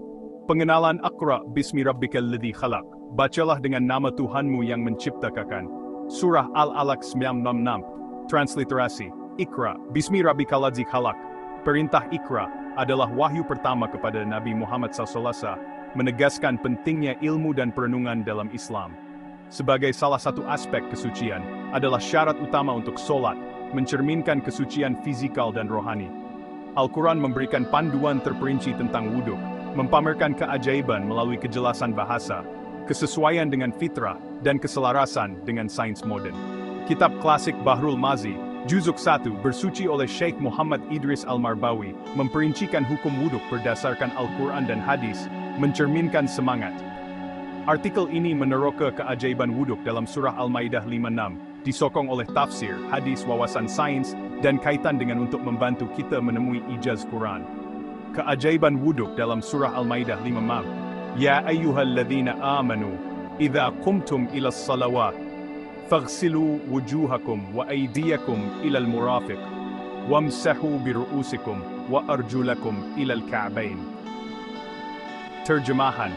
Pengenalan Iqra bismi rabbikal ladzi khalaq. Bacalah dengan nama Tuhanmu yang menciptakan. Surah Al-Alaq 966. Transliterasi, Iqra bismi rabbikal ladzi khalaq. Perintah Iqra adalah wahyu pertama kepada Nabi Muhammad SAW, menegaskan pentingnya ilmu dan perenungan dalam Islam. Sebagai salah satu aspek kesucian, adalah syarat utama untuk sholat, mencerminkan kesucian fisikal dan rohani. Al-Quran memberikan panduan terperinci tentang wuduk, mempamerkan keajaiban melalui kejelasan bahasa, kesesuaian dengan fitrah, dan keselarasan dengan sains modern. Kitab klasik Bahrul Mazi, Juzuk 1 bersuci oleh Syekh Muhammad Idris Al-Marbawi, memperincikan hukum wuduk berdasarkan Al-Quran dan hadis, mencerminkan semangat. Artikel ini meneroka keajaiban wuduk dalam surah Al-Maidah 56, disokong oleh tafsir, hadis, wawasan sains, dan kaitan dengan untuk membantu kita menemui ijaz Quran. Keajaiban wuduk dalam surah Al-Maidah 56. Ya ayyuhalladzina amanu, idza qumtum ila salawat, faghsilu wujuhakum wa aydiyakum ila al-murafiq, wamsahu biru'usikum wa arjulakum ila al-ka'bain. Terjemahan,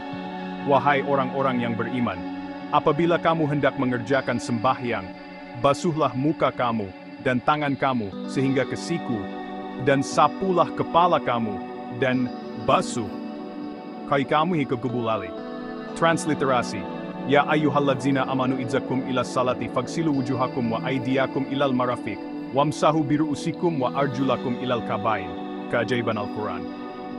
wahai orang-orang yang beriman, apabila kamu hendak mengerjakan sembahyang, basuhlah muka kamu dan tangan kamu sehingga ke siku, dan sapulah kepala kamu dan basuh kaki kamu hingga ke bulali. Transliterasi, Ya ayyuhalladzina amanu idzakum ila salati fagsilu wujuhakum wa aydiyakum ilal marafiq, wamsahu biru'usikum wa arjulakum ilal kabain. Keajaiban Al-Quran.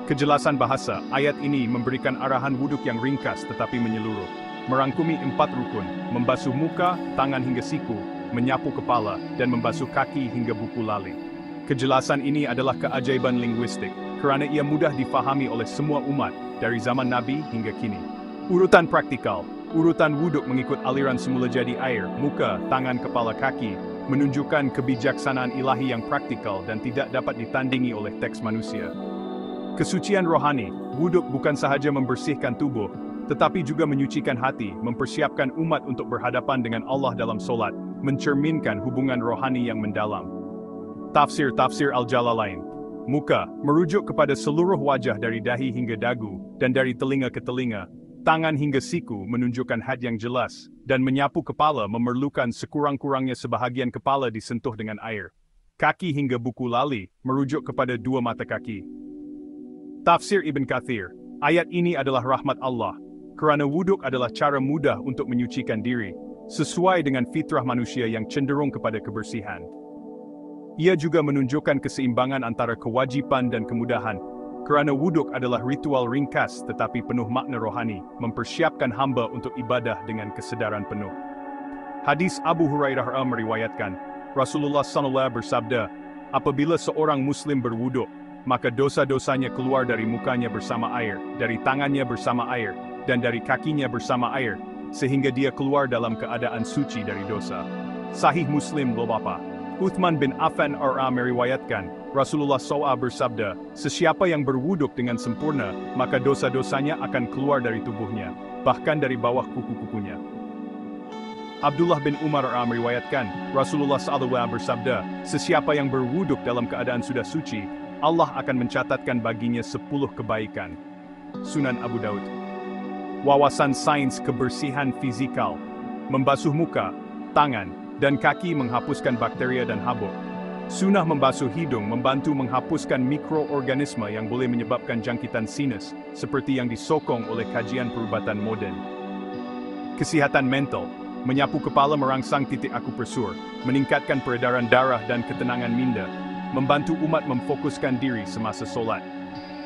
Kejelasan bahasa, ayat ini memberikan arahan wuduk yang ringkas tetapi menyeluruh. Merangkumi 4 rukun, membasuh muka, tangan hingga siku, menyapu kepala, dan membasuh kaki hingga buku lali. Kejelasan ini adalah keajaiban linguistik, kerana ia mudah difahami oleh semua umat, dari zaman Nabi hingga kini. Urutan praktikal, urutan wuduk mengikut aliran semula jadi air, muka, tangan, kepala, kaki, menunjukkan kebijaksanaan ilahi yang praktikal dan tidak dapat ditandingi oleh teks manusia. Kesucian rohani, wuduk bukan sahaja membersihkan tubuh, tetapi juga menyucikan hati, mempersiapkan umat untuk berhadapan dengan Allah dalam solat, mencerminkan hubungan rohani yang mendalam. Tafsir Al-Jalalain. Muka, merujuk kepada seluruh wajah dari dahi hingga dagu, dan dari telinga ke telinga. Tangan hingga siku menunjukkan had yang jelas, dan menyapu kepala memerlukan sekurang-kurangnya sebahagian kepala disentuh dengan air. Kaki hingga buku lali, merujuk kepada 2 mata kaki. Tafsir Ibn Kathir, ayat ini adalah rahmat Allah, kerana wuduk adalah cara mudah untuk menyucikan diri, sesuai dengan fitrah manusia yang cenderung kepada kebersihan. Ia juga menunjukkan keseimbangan antara kewajipan dan kemudahan, kerana wuduk adalah ritual ringkas tetapi penuh makna rohani, mempersiapkan hamba untuk ibadah dengan kesedaran penuh. Hadis Abu Hurairah meriwayatkan, Rasulullah SAW bersabda, apabila seorang Muslim berwuduk, maka dosa-dosanya keluar dari mukanya bersama air, dari tangannya bersama air, dan dari kakinya bersama air, sehingga dia keluar dalam keadaan suci dari dosa. Sahih Muslim loh Bapa. Uthman bin Affan meriwayatkan, Rasulullah SAW bersabda, sesiapa yang berwuduk dengan sempurna, maka dosa-dosanya akan keluar dari tubuhnya, bahkan dari bawah kuku-kukunya. Abdullah bin Umar meriwayatkan, Rasulullah SAW bersabda, sesiapa yang berwuduk dalam keadaan sudah suci, Allah akan mencatatkan baginya 10 kebaikan. Sunan Abu Daud. Wawasan sains kebersihan fizikal, membasuh muka, tangan, dan kaki menghapuskan bakteria dan habuk. Sunnah membasuh hidung membantu menghapuskan mikroorganisme yang boleh menyebabkan jangkitan sinus, seperti yang disokong oleh kajian perubatan moden. Kesihatan mental, menyapu kepala merangsang titik akupresur, meningkatkan peredaran darah dan ketenangan minda, membantu umat memfokuskan diri semasa solat.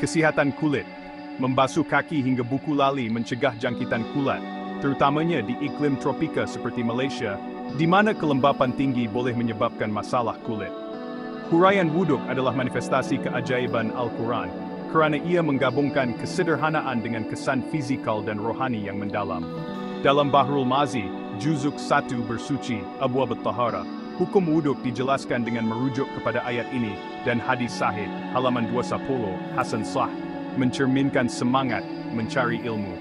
Kesihatan kulit, membasuh kaki hingga buku lali mencegah jangkitan kulat, terutamanya di iklim tropika seperti Malaysia, di mana kelembapan tinggi boleh menyebabkan masalah kulit. Huraian wuduk adalah manifestasi keajaiban Al-Quran, kerana ia menggabungkan kesederhanaan dengan kesan fizikal dan rohani yang mendalam. Dalam Bahrul Mazi, Juzuk 1 bersuci, Abwab at-Tahara, hukum wuduk dijelaskan dengan merujuk kepada ayat ini, dan hadis sahih, halaman 210, Hasan Sah, mencerminkan semangat mencari ilmu.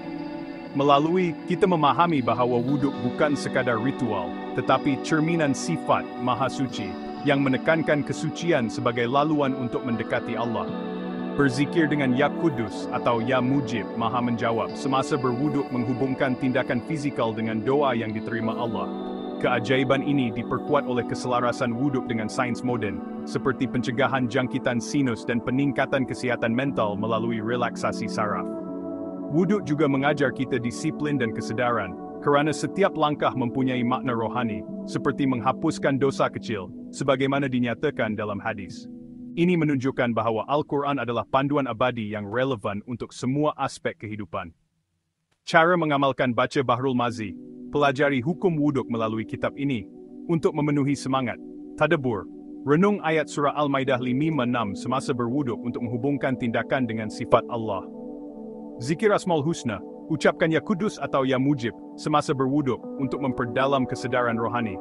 Melalui kita memahami bahawa wuduk bukan sekadar ritual, tetapi cerminan sifat Maha Suci yang menekankan kesucian sebagai laluan untuk mendekati Allah. Berzikir dengan Ya Kudus atau Ya Mujib Maha Menjawab semasa berwuduk menghubungkan tindakan fizikal dengan doa yang diterima Allah. Keajaiban ini diperkuat oleh keselarasan wuduk dengan sains moden, seperti pencegahan jangkitan sinus dan peningkatan kesihatan mental melalui relaksasi saraf. Wuduk juga mengajar kita disiplin dan kesedaran, kerana setiap langkah mempunyai makna rohani, seperti menghapuskan dosa kecil, sebagaimana dinyatakan dalam hadis. Ini menunjukkan bahawa Al-Quran adalah panduan abadi yang relevan untuk semua aspek kehidupan. Cara mengamalkan baca Bahrul Mazi, pelajari hukum wuduk melalui kitab ini, untuk memenuhi semangat, tadabbur, renung ayat surah Al-Maidah 5-6 semasa berwuduk untuk menghubungkan tindakan dengan sifat Allah. Zikir Asmaul Husna, ucapkan Ya Kudus atau Ya Mujib semasa berwuduk untuk memperdalam kesedaran rohani.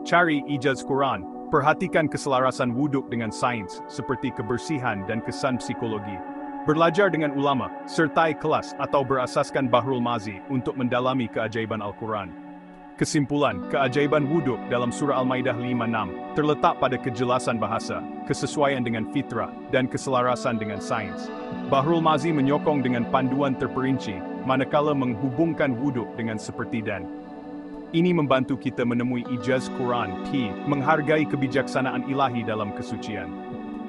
Cari ijaz Quran, perhatikan keselarasan wuduk dengan sains seperti kebersihan dan kesan psikologi. Belajar dengan ulama, sertai kelas atau berasaskan Bahrul Mazi untuk mendalami keajaiban Al-Quran. Kesimpulan, keajaiban wuduk dalam surah Al-Maidah 5-6 terletak pada kejelasan bahasa, kesesuaian dengan fitrah, dan keselarasan dengan sains. Bahrul Mazi menyokong dengan panduan terperinci, manakala menghubungkan wuduk dengan seperti dan. Ini membantu kita menemui ijaz Quran, menghargai kebijaksanaan ilahi dalam kesucian.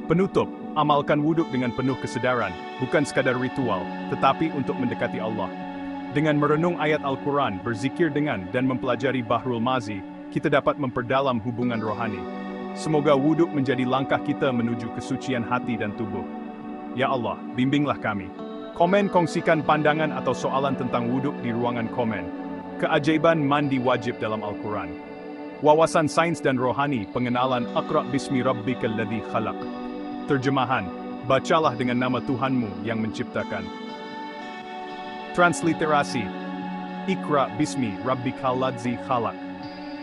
Penutup, amalkan wuduk dengan penuh kesedaran, bukan sekadar ritual, tetapi untuk mendekati Allah. Dengan merenung ayat Al-Quran, berzikir dengan dan mempelajari Bahrul Mazi, kita dapat memperdalam hubungan rohani. Semoga wuduk menjadi langkah kita menuju kesucian hati dan tubuh. Ya Allah, bimbinglah kami. Komen kongsikan pandangan atau soalan tentang wuduk di ruangan komen. Keajaiban mandi wajib dalam Al-Quran. Wawasan sains dan rohani, pengenalan Iqra bismi rabbikal ladzi khalaq. Terjemahan, bacalah dengan nama Tuhanmu yang menciptakan. Transliterasi, Iqra bismi rabbikal ladzi khalaq.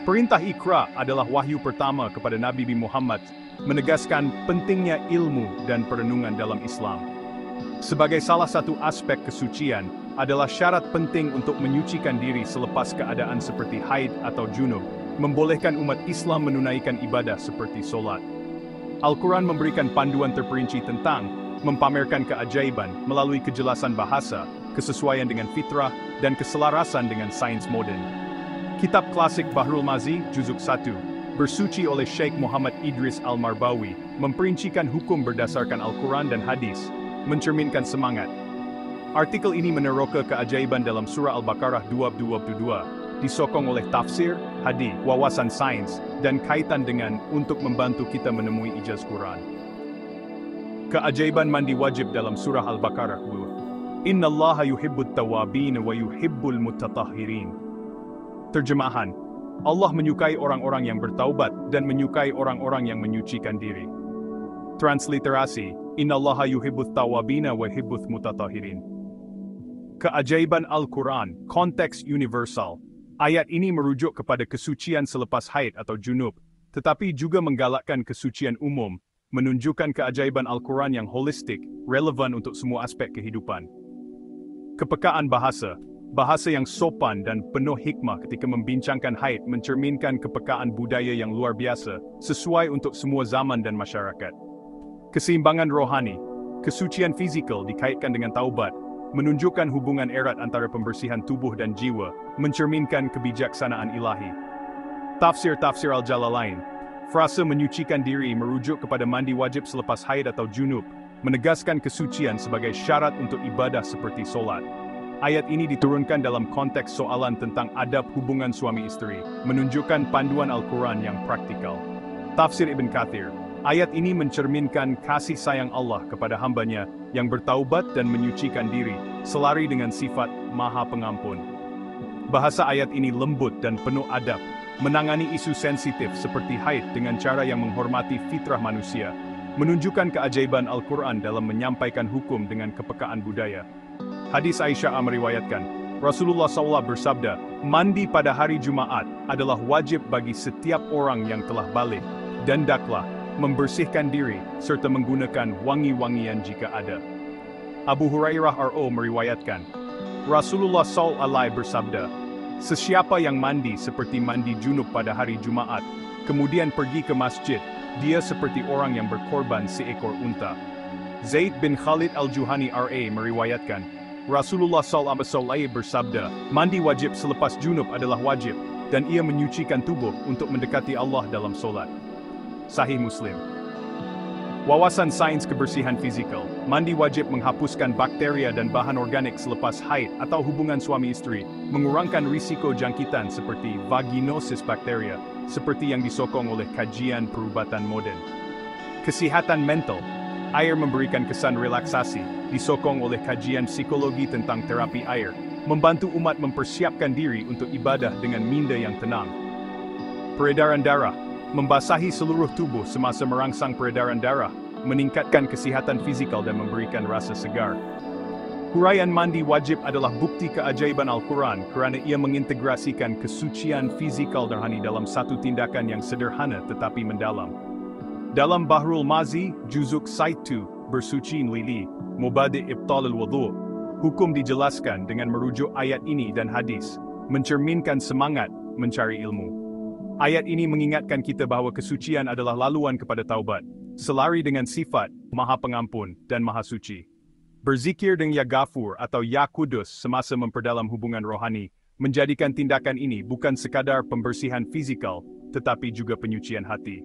Perintah Iqra adalah wahyu pertama kepada Nabi Muhammad, menegaskan pentingnya ilmu dan perenungan dalam Islam. Sebagai salah satu aspek kesucian, adalah syarat penting untuk menyucikan diri selepas keadaan seperti haid atau junub, membolehkan umat Islam menunaikan ibadah seperti solat. Al-Quran memberikan panduan terperinci tentang mempamerkan keajaiban melalui kejelasan bahasa, kesesuaian dengan fitrah, dan keselarasan dengan sains moden. Kitab klasik Bahrul Mazi, Juzuk 1, bersuci oleh Syekh Muhammad Idris Al-Marbawi, memperincikan hukum berdasarkan Al-Quran dan hadis, mencerminkan semangat. Artikel ini meneroka keajaiban dalam surah Al-Baqarah 222, disokong oleh tafsir, hadis, wawasan sains, dan kaitan dengan untuk membantu kita menemui ijaz Quran. Keajaiban mandi wajib dalam surah Al-Baqarah 2. Innallaha yuhibbut tawabin wa yuhibbul mutatahhirin. Terjemahan, Allah menyukai orang-orang yang bertaubat dan menyukai orang-orang yang menyucikan diri. Transliterasi, Innallaha yuhibbut tawabina wa yuhibbut mutatahhirin. Keajaiban Al-Quran, konteks universal. Ayat ini merujuk kepada kesucian selepas haid atau junub, tetapi juga menggalakkan kesucian umum, menunjukkan keajaiban Al-Quran yang holistik, relevan untuk semua aspek kehidupan. Kepekaan bahasa. Bahasa yang sopan dan penuh hikmah ketika membincangkan haid mencerminkan kepekaan budaya yang luar biasa, sesuai untuk semua zaman dan masyarakat. Keseimbangan rohani. Kesucian fizikal dikaitkan dengan taubat, menunjukkan hubungan erat antara pembersihan tubuh dan jiwa, mencerminkan kebijaksanaan ilahi. Tafsir Al-Jalalain. Frase menyucikan diri merujuk kepada mandi wajib selepas haid atau junub, menegaskan kesucian sebagai syarat untuk ibadah seperti solat. Ayat ini diturunkan dalam konteks soalan tentang adab hubungan suami istri, menunjukkan panduan Al-Quran yang praktikal. Tafsir Ibn Kathir. Ayat ini mencerminkan kasih sayang Allah kepada hambanya yang bertaubat dan menyucikan diri, selari dengan sifat Maha Pengampun. Bahasa ayat ini lembut dan penuh adab, menangani isu sensitif seperti haid dengan cara yang menghormati fitrah manusia, menunjukkan keajaiban Al-Quran dalam menyampaikan hukum dengan kepekaan budaya. Hadis Aisyah meriwayatkan, Rasulullah SAW bersabda, mandi pada hari Jumaat adalah wajib bagi setiap orang yang telah balik, dan hendaklah membersihkan diri serta menggunakan wangi-wangian jika ada. Abu Hurairah RO meriwayatkan, Rasulullah SAW bersabda, sesiapa yang mandi seperti mandi junub pada hari Jumaat, kemudian pergi ke masjid, dia seperti orang yang berkorban seekor unta. Zaid bin Khalid Al-Juhani RA meriwayatkan, Rasulullah SAW bersabda, mandi wajib selepas junub adalah wajib, dan ia menyucikan tubuh untuk mendekati Allah dalam solat. Sahih Muslim. Wawasan sains kebersihan fizikal. Mandi wajib menghapuskan bakteria dan bahan organik selepas haid atau hubungan suami istri, mengurangkan risiko jangkitan seperti vaginosis bakteria, seperti yang disokong oleh kajian perubatan modern. Kesehatan mental. Air memberikan kesan relaksasi, disokong oleh kajian psikologi tentang terapi air, membantu umat mempersiapkan diri untuk ibadah dengan minda yang tenang. Peredaran darah. Membasahi seluruh tubuh semasa merangsang peredaran darah, meningkatkan kesehatan fizikal dan memberikan rasa segar. Huraian mandi wajib adalah bukti keajaiban Al-Quran kerana ia mengintegrasikan kesucian fizikal dan rohani dalam satu tindakan yang sederhana tetapi mendalam. Dalam Bahrul Mazi, Juzuk Saitu, bersuci lili, Mubadi' Ibtalul Wudu', hukum dijelaskan dengan merujuk ayat ini dan hadis, mencerminkan semangat mencari ilmu. Ayat ini mengingatkan kita bahawa kesucian adalah laluan kepada taubat, selari dengan sifat Maha Pengampun dan Maha Suci. Berzikir dengan Ya Ghafur atau Ya Kudus semasa memperdalam hubungan rohani, menjadikan tindakan ini bukan sekadar pembersihan fizikal, tetapi juga penyucian hati.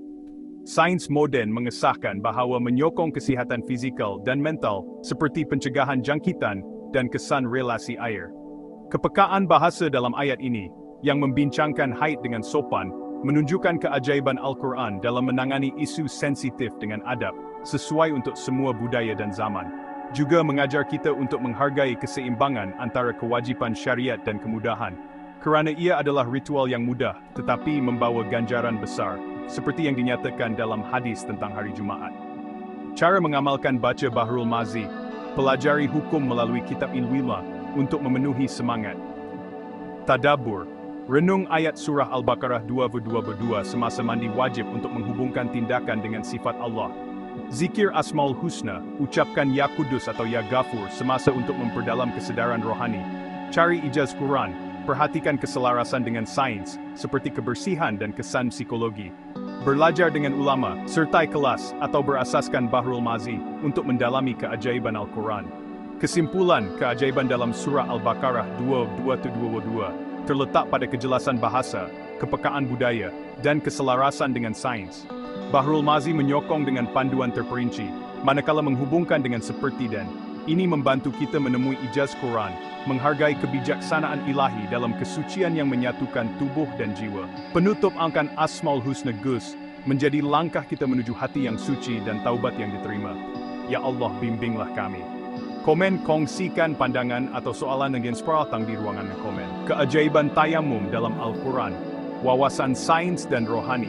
Sains moden mengesahkan bahawa menyokong kesihatan fizikal dan mental seperti pencegahan jangkitan dan kesan relasi air. Kepekaan bahasa dalam ayat ini, yang membincangkan haid dengan sopan, menunjukkan keajaiban Al-Quran dalam menangani isu sensitif dengan adab, sesuai untuk semua budaya dan zaman. Juga mengajar kita untuk menghargai keseimbangan antara kewajipan syariat dan kemudahan, kerana ia adalah ritual yang mudah tetapi membawa ganjaran besar, seperti yang dinyatakan dalam hadis tentang hari Jumaat. Cara mengamalkan baca Bahrul Mazi, pelajari hukum melalui kitab ilmiah untuk memenuhi semangat. Tadabbur. Renung ayat surah Al-Baqarah 2:22 semasa mandi wajib untuk menghubungkan tindakan dengan sifat Allah. Zikir Asmaul Husna, ucapkan Ya Kudus atau Ya Ghafur semasa untuk memperdalam kesedaran rohani. Cari ijaz Quran, perhatikan keselarasan dengan sains, seperti kebersihan dan kesan psikologi. Belajar dengan ulama, sertai kelas atau berasaskan Bahrul Mazi untuk mendalami keajaiban Al-Quran. Kesimpulan keajaiban dalam surah Al-Baqarah 2:22 terletak pada kejelasan bahasa, kepekaan budaya, dan keselarasan dengan sains. Bahrul Mazi menyokong dengan panduan terperinci, manakala menghubungkan dengan seperti dan. Ini membantu kita menemui ijaz Quran, menghargai kebijaksanaan ilahi dalam kesucian yang menyatukan tubuh dan jiwa. Penutup angkan Asmaul Husna Gus menjadi langkah kita menuju hati yang suci dan taubat yang diterima. Ya Allah, bimbinglah kami. Komen, kongsikan pandangan atau soalan dengan separatang di ruangan komen. Keajaiban tayamum dalam Al-Quran, wawasan sains dan rohani.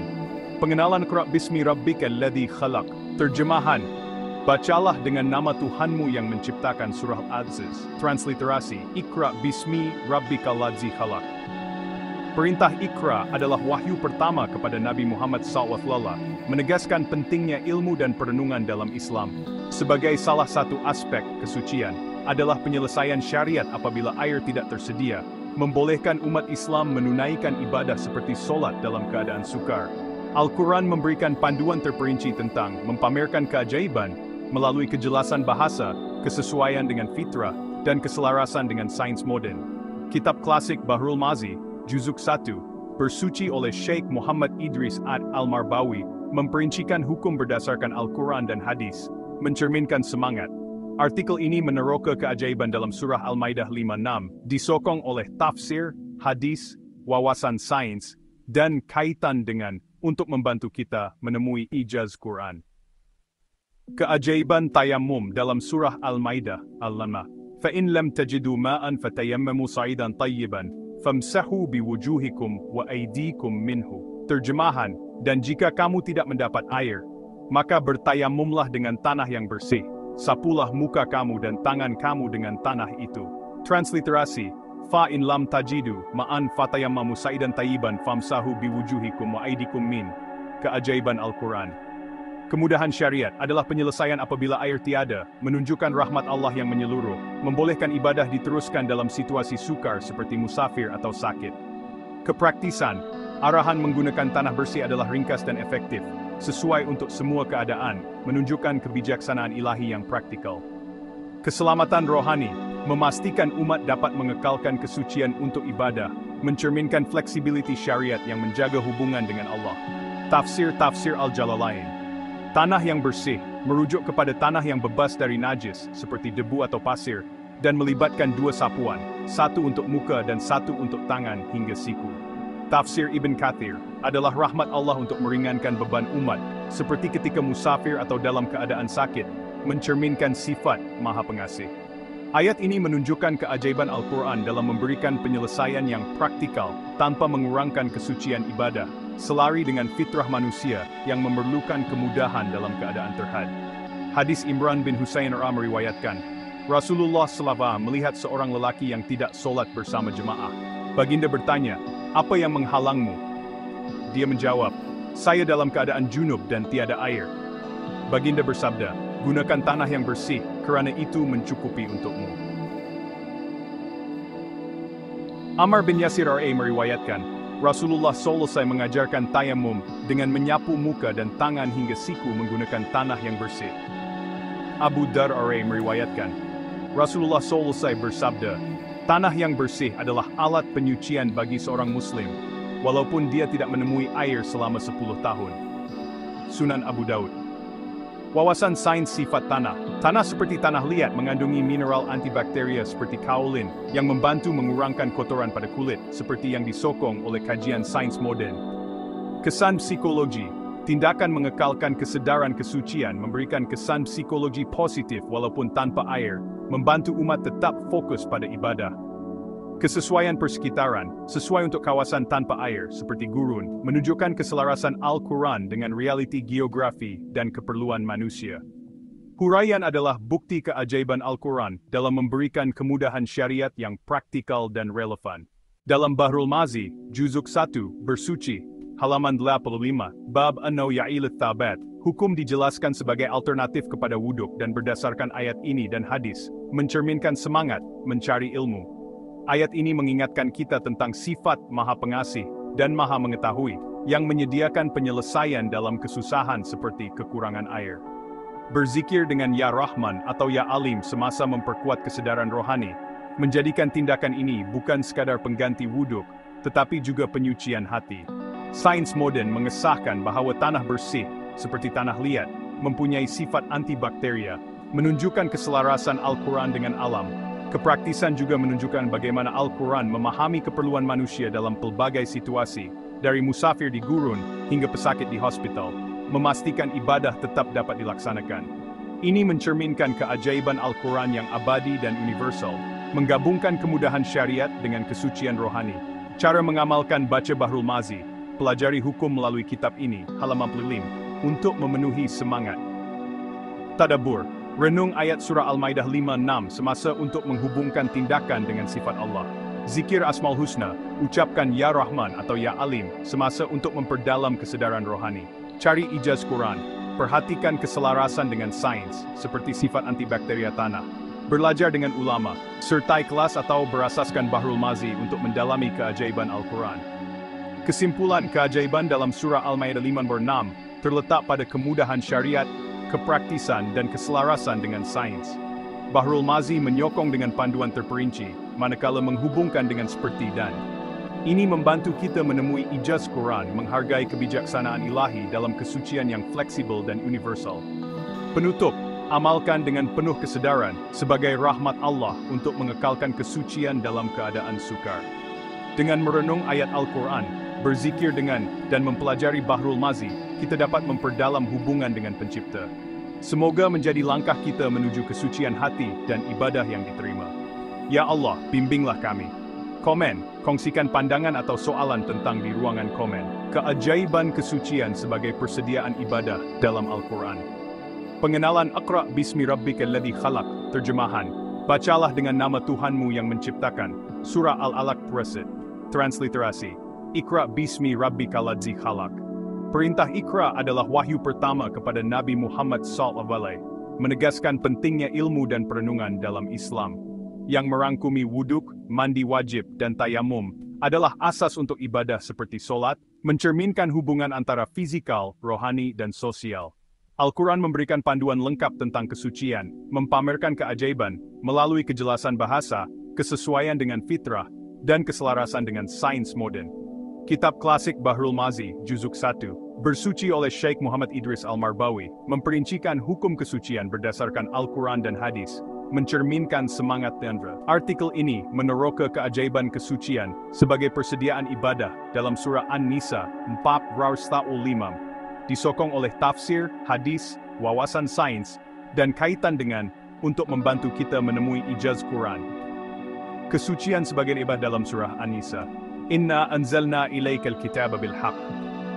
Pengenalan Qira Bismi Rabbika Alladhi Khalaq. Terjemahan, bacalah dengan nama Tuhanmu yang menciptakan surah Al-Aziz. Transliterasi, Iqra Bismi Rabbika Alladhi Khalaq. Perintah Iqra adalah wahyu pertama kepada Nabi Muhammad SAW, menegaskan pentingnya ilmu dan perenungan dalam Islam. Sebagai salah satu aspek kesucian, adalah penyelesaian syariat apabila air tidak tersedia, membolehkan umat Islam menunaikan ibadah seperti solat dalam keadaan sukar. Al-Quran memberikan panduan terperinci tentang mempamerkan keajaiban melalui kejelasan bahasa, kesesuaian dengan fitrah, dan keselarasan dengan sains modern. Kitab klasik Bahrul Mazi, Juzuk 1, bersuci oleh Sheikh Muhammad Idris Al-Marbawi, memperincikan hukum berdasarkan Al-Quran dan hadis, mencerminkan semangat. Artikel ini meneroka keajaiban dalam surah Al-Maidah 56, disokong oleh tafsir, hadis, wawasan sains, dan kaitan dengan untuk membantu kita menemui ijaz Quran. Keajaiban tayamum dalam surah Al-Maidah Al-Lamah. فَإِنْ لَمْ تَجِدُوا مَاءً فَتَيَمَّمُوا صَعِيدًا طَيِّبًا فَامْسَحُوا بِوُجُوهِكُمْ وَأَيْدِيكُمْ مِنْهُ. Terjemahan, dan jika kamu tidak mendapat air, maka bertayamumlah dengan tanah yang bersih, sapulah muka kamu dan tangan kamu dengan tanah itu. Transliterasi, Fa in lam tajidu ma'an fatayammamu sa'idan tayyiban famsahu biwujuhikum wa aidikum min. Keajaiban Al-Quran. Kemudahan syariat adalah penyelesaian apabila air tiada, menunjukkan rahmat Allah yang menyeluruh, membolehkan ibadah diteruskan dalam situasi sukar seperti musafir atau sakit. Kepraktisan, arahan menggunakan tanah bersih adalah ringkas dan efektif, sesuai untuk semua keadaan, menunjukkan kebijaksanaan ilahi yang praktikal. Keselamatan rohani, memastikan umat dapat mengekalkan kesucian untuk ibadah, mencerminkan fleksibilitas syariat yang menjaga hubungan dengan Allah. Tafsir Al-Jalalain. Tanah yang bersih, merujuk kepada tanah yang bebas dari najis, seperti debu atau pasir, dan melibatkan dua sapuan, satu untuk muka dan satu untuk tangan hingga siku. Tafsir Ibn Kathir adalah rahmat Allah untuk meringankan beban umat, seperti ketika musafir atau dalam keadaan sakit, mencerminkan sifat Maha Pengasih. Ayat ini menunjukkan keajaiban Al-Quran dalam memberikan penyelesaian yang praktikal tanpa mengurangkan kesucian ibadah, selari dengan fitrah manusia yang memerlukan kemudahan dalam keadaan terhad. Hadis Imran bin Husain meriwayatkan, Rasulullah SAW melihat seorang lelaki yang tidak solat bersama jemaah. Baginda bertanya, "Apa yang menghalangmu?" Dia menjawab, "Saya dalam keadaan junub dan tiada air." Baginda bersabda, "Gunakan tanah yang bersih, kerana itu mencukupi untukmu." Ammar bin Yasir meriwayatkan, Rasulullah SAW mengajarkan tayamum dengan menyapu muka dan tangan hingga siku menggunakan tanah yang bersih. Abu Dar meriwayatkan, Rasulullah SAW bersabda, "Tanah yang bersih adalah alat penyucian bagi seorang muslim, walaupun dia tidak menemui air selama 10 tahun. Sunan Abu Daud. Wawasan sains sifat tanah. Tanah seperti tanah liat mengandungi mineral antibakteria seperti kaolin yang membantu mengurangkan kotoran pada kulit, seperti yang disokong oleh kajian sains modern. Kesan psikologi. Tindakan mengekalkan kesedaran kesucian memberikan kesan psikologi positif walaupun tanpa air, membantu umat tetap fokus pada ibadah. Kesesuaian persekitaran, sesuai untuk kawasan tanpa air seperti gurun, menunjukkan keselarasan Al-Quran dengan realiti geografi dan keperluan manusia. Huraian adalah bukti keajaiban Al-Quran dalam memberikan kemudahan syariat yang praktikal dan relevan. Dalam Bahrul Mazi, Juzuk 1, bersuci, halaman 85, Bab An-Naw Ya'ilat Thabat, hukum dijelaskan sebagai alternatif kepada wuduk dan berdasarkan ayat ini dan hadis, mencerminkan semangat mencari ilmu. Ayat ini mengingatkan kita tentang sifat Maha Pengasih dan Maha Mengetahui, yang menyediakan penyelesaian dalam kesusahan seperti kekurangan air. Berzikir dengan Ya Rahman atau Ya Alim semasa memperkuat kesedaran rohani, menjadikan tindakan ini bukan sekadar pengganti wuduk, tetapi juga penyucian hati. Sains modern mengesahkan bahwa tanah bersih, seperti tanah liat, mempunyai sifat antibakteria, menunjukkan keselarasan Al-Quran dengan alam. Kepraktisan juga menunjukkan bagaimana Al-Quran memahami keperluan manusia dalam pelbagai situasi, dari musafir di gurun hingga pesakit di hospital, memastikan ibadah tetap dapat dilaksanakan. Ini mencerminkan keajaiban Al-Quran yang abadi dan universal, menggabungkan kemudahan syariat dengan kesucian rohani. Cara mengamalkan baca Bahrul Mazi, pelajari hukum melalui kitab ini, halaman 45, untuk memenuhi semangat. Tadabbur, renung ayat surah Al-Maidah 5:6 semasa untuk menghubungkan tindakan dengan sifat Allah. Zikir Asmaul Husna, ucapkan Ya Rahman atau Ya Alim semasa untuk memperdalam kesedaran rohani. Cari ijaz Quran, perhatikan keselarasan dengan sains, seperti sifat antibakteria tanah. Belajar dengan ulama, sertai kelas atau berasaskan Bahrul Mazi untuk mendalami keajaiban Al-Quran. Kesimpulan keajaiban dalam surah Al-Maidah 5:6 terletak pada kemudahan syariat, kepraktisan dan keselarasan dengan sains. Bahrul Mazi menyokong dengan panduan terperinci, manakala menghubungkan dengan seperti dan. Ini membantu kita menemui ijaz Quran menghargai kebijaksanaan ilahi dalam kesucian yang fleksibel dan universal. Penutup, amalkan dengan penuh kesedaran sebagai rahmat Allah untuk mengekalkan kesucian dalam keadaan sukar. Dengan merenung ayat Al-Quran, berzikir dengan, dan mempelajari Bahrul Mazi, kita dapat memperdalam hubungan dengan Pencipta. Semoga menjadi langkah kita menuju kesucian hati dan ibadah yang diterima. Ya Allah, bimbinglah kami. Komen, kongsikan pandangan atau soalan tentang di ruangan komen. Keajaiban kesucian sebagai persediaan ibadah dalam Al-Quran. Pengenalan Iqra Bismi Rabbikal Ladzi Khalaq, terjemahan. Bacalah dengan nama Tuhanmu yang menciptakan. Surah Al-Alaq Preset. Transliterasi. Iqra Bismi Rabbikal Ladzi Khalaq. Perintah Iqra adalah wahyu pertama kepada Nabi Muhammad SAW, menegaskan pentingnya ilmu dan perenungan dalam Islam. Yang merangkumi wuduk, mandi wajib, dan tayamum, adalah asas untuk ibadah seperti solat, mencerminkan hubungan antara fisikal, rohani, dan sosial. Al-Quran memberikan panduan lengkap tentang kesucian, mempamerkan keajaiban, melalui kejelasan bahasa, kesesuaian dengan fitrah, dan keselarasan dengan sains modern. Kitab klasik Bahrul Mazi, Juzuk 1, bersuci oleh Syekh Muhammad Idris Al-Marbawi, memperincikan hukum kesucian berdasarkan Al-Quran dan hadis, mencerminkan semangat Tendra. Artikel ini meneroka keajaiban kesucian sebagai persediaan ibadah dalam surah An-Nisa 4:5, disokong oleh tafsir, hadis, wawasan sains, dan kaitan dengan untuk membantu kita menemui ijaz Quran. Kesucian sebagai ibadah dalam surah An-Nisa. Inna anzalna ilaikal kitaba bil haqq.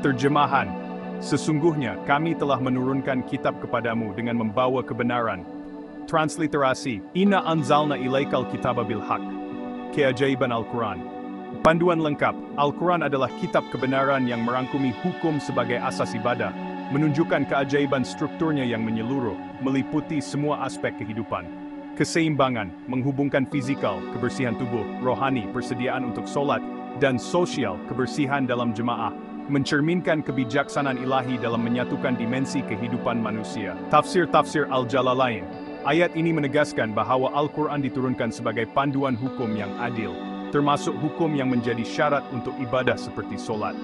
Terjemahan, sesungguhnya kami telah menurunkan kitab kepadamu dengan membawa kebenaran. Transliterasi, Inna anzalna ilaikal kitaba bil haqq. Keajaiban Al-Quran. Panduan lengkap, Al-Quran adalah kitab kebenaran yang merangkumi hukum sebagai asas ibadah, menunjukkan keajaiban strukturnya yang menyeluruh, meliputi semua aspek kehidupan. Keseimbangan, menghubungkan fisikal, kebersihan tubuh, rohani, persediaan untuk solat, dan sosial, kebersihan dalam jemaah, mencerminkan kebijaksanaan ilahi dalam menyatukan dimensi kehidupan manusia. Tafsir Al-Jalalain. Ayat ini menegaskan bahwa Al-Quran diturunkan sebagai panduan hukum yang adil, termasuk hukum yang menjadi syarat untuk ibadah seperti solat.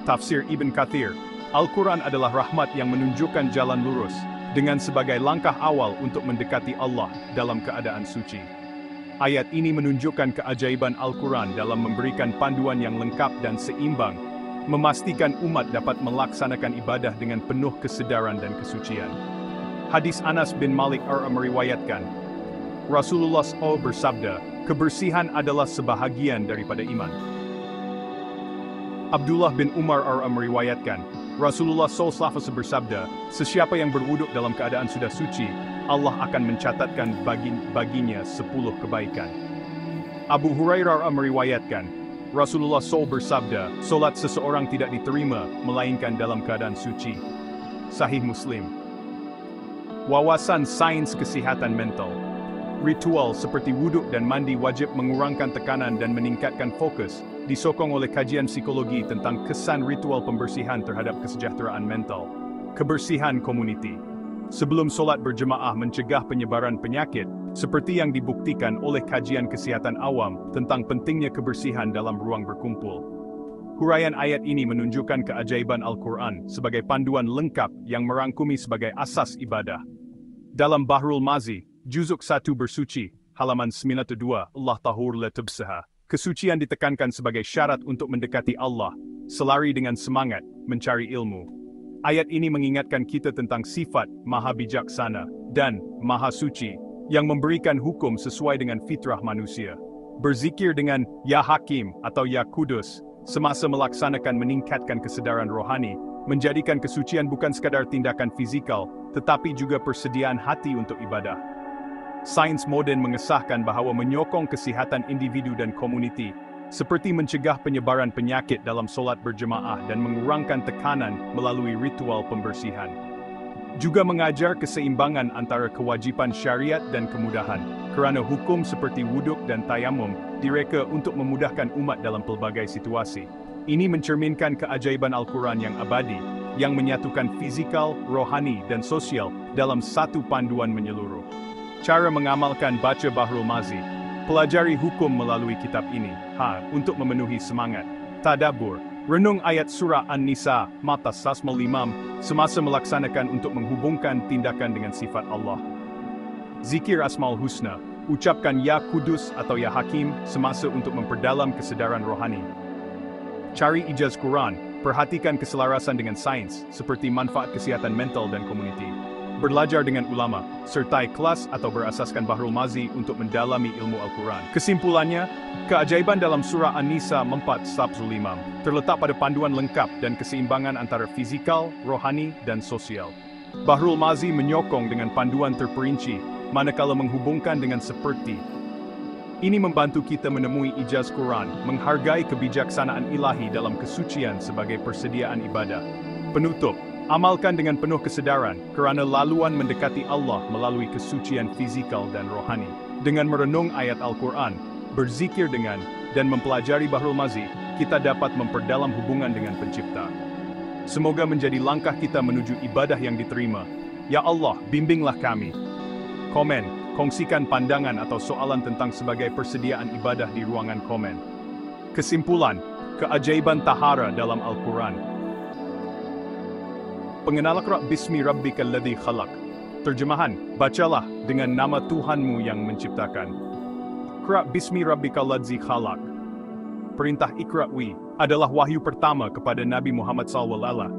Tafsir Ibn Kathir. Al-Quran adalah rahmat yang menunjukkan jalan lurus, dengan sebagai langkah awal untuk mendekati Allah dalam keadaan suci. Ayat ini menunjukkan keajaiban Al-Quran dalam memberikan panduan yang lengkap dan seimbang, memastikan umat dapat melaksanakan ibadah dengan penuh kesedaran dan kesucian. Hadis Anas bin Malik meriwayatkan, Rasulullah SAW bersabda, kebersihan adalah sebahagian daripada iman. Abdullah bin Umar meriwayatkan, Rasulullah SAW bersabda, sesiapa yang berwuduk dalam keadaan sudah suci, Allah akan mencatatkan baginya 10 kebaikan. Abu Hurairah meriwayatkan, Rasulullah SAW bersabda, solat seseorang tidak diterima, melainkan dalam keadaan suci. Sahih Muslim. Wawasan sains kesehatan mental. Ritual seperti wuduk dan mandi wajib mengurangkan tekanan dan meningkatkan fokus, disokong oleh kajian psikologi tentang kesan ritual pembersihan terhadap kesejahteraan mental. Kebersihan komuniti. Sebelum solat berjemaah mencegah penyebaran penyakit, seperti yang dibuktikan oleh kajian kesehatan awam tentang pentingnya kebersihan dalam ruang berkumpul. Huraian ayat ini menunjukkan keajaiban Al-Quran sebagai panduan lengkap yang merangkumi sebagai asas ibadah. Dalam Bahrul Mazi, Juzuk 1 bersuci, halaman 92, Allah tahur la tubsaha. Kesucian ditekankan sebagai syarat untuk mendekati Allah, selari dengan semangat mencari ilmu. Ayat ini mengingatkan kita tentang sifat Maha Bijaksana dan Maha Suci yang memberikan hukum sesuai dengan fitrah manusia. Berzikir dengan Ya Hakim atau Ya Kudus semasa melaksanakan meningkatkan kesedaran rohani, menjadikan kesucian bukan sekadar tindakan fizikal, tetapi juga persediaan hati untuk ibadah. Sains moden mengesahkan bahawa menyokong kesihatan individu dan komuniti, seperti mencegah penyebaran penyakit dalam solat berjemaah dan mengurangkan tekanan melalui ritual pembersihan. Juga mengajar keseimbangan antara kewajipan syariat dan kemudahan, kerana hukum seperti wuduk dan tayamum direka untuk memudahkan umat dalam pelbagai situasi. Ini mencerminkan keajaiban Al-Quran yang abadi, yang menyatukan fizikal, rohani, dan sosial dalam satu panduan menyeluruh. Cara mengamalkan baca Bahrul Mazi, pelajari hukum melalui kitab ini, untuk memenuhi semangat, tadabbur, renung ayat surah An-Nisa, mata sasmal imam, semasa melaksanakan untuk menghubungkan tindakan dengan sifat Allah. Zikir Asmaul Husna, ucapkan Ya Kudus atau Ya Hakim semasa untuk memperdalam kesedaran rohani. Cari ijaz Quran, perhatikan keselarasan dengan sains, seperti manfaat kesihatan mental dan komuniti. Belajar dengan ulama, sertai kelas atau berasaskan Bahrul Mazi untuk mendalami ilmu Al-Quran. Kesimpulannya, keajaiban dalam surah An-Nisa 4:5 terletak pada panduan lengkap dan keseimbangan antara fizikal, rohani, dan sosial. Bahrul Mazi menyokong dengan panduan terperinci, manakala menghubungkan dengan seperti. Ini membantu kita menemui ijaz Quran, menghargai kebijaksanaan ilahi dalam kesucian sebagai persediaan ibadah. Penutup, amalkan dengan penuh kesedaran, kerana laluan mendekati Allah melalui kesucian fizikal dan rohani. Dengan merenung ayat Al-Quran, berzikir dengan, dan mempelajari Bahrul Mazi, kita dapat memperdalam hubungan dengan Pencipta. Semoga menjadi langkah kita menuju ibadah yang diterima. Ya Allah, bimbinglah kami. Komen, kongsikan pandangan atau soalan tentang sebagai persediaan ibadah di ruangan komen. Kesimpulan, keajaiban tahara dalam Al-Quran. Pengenalan Iqra Bismi Rabbikal Ladzi Khalaq. Terjemahan, bacalah dengan nama Tuhanmu yang menciptakan. Iqra Bismi Rabbikal Ladzi Khalaq. Perintah Iqra'i adalah wahyu pertama kepada Nabi Muhammad SAW,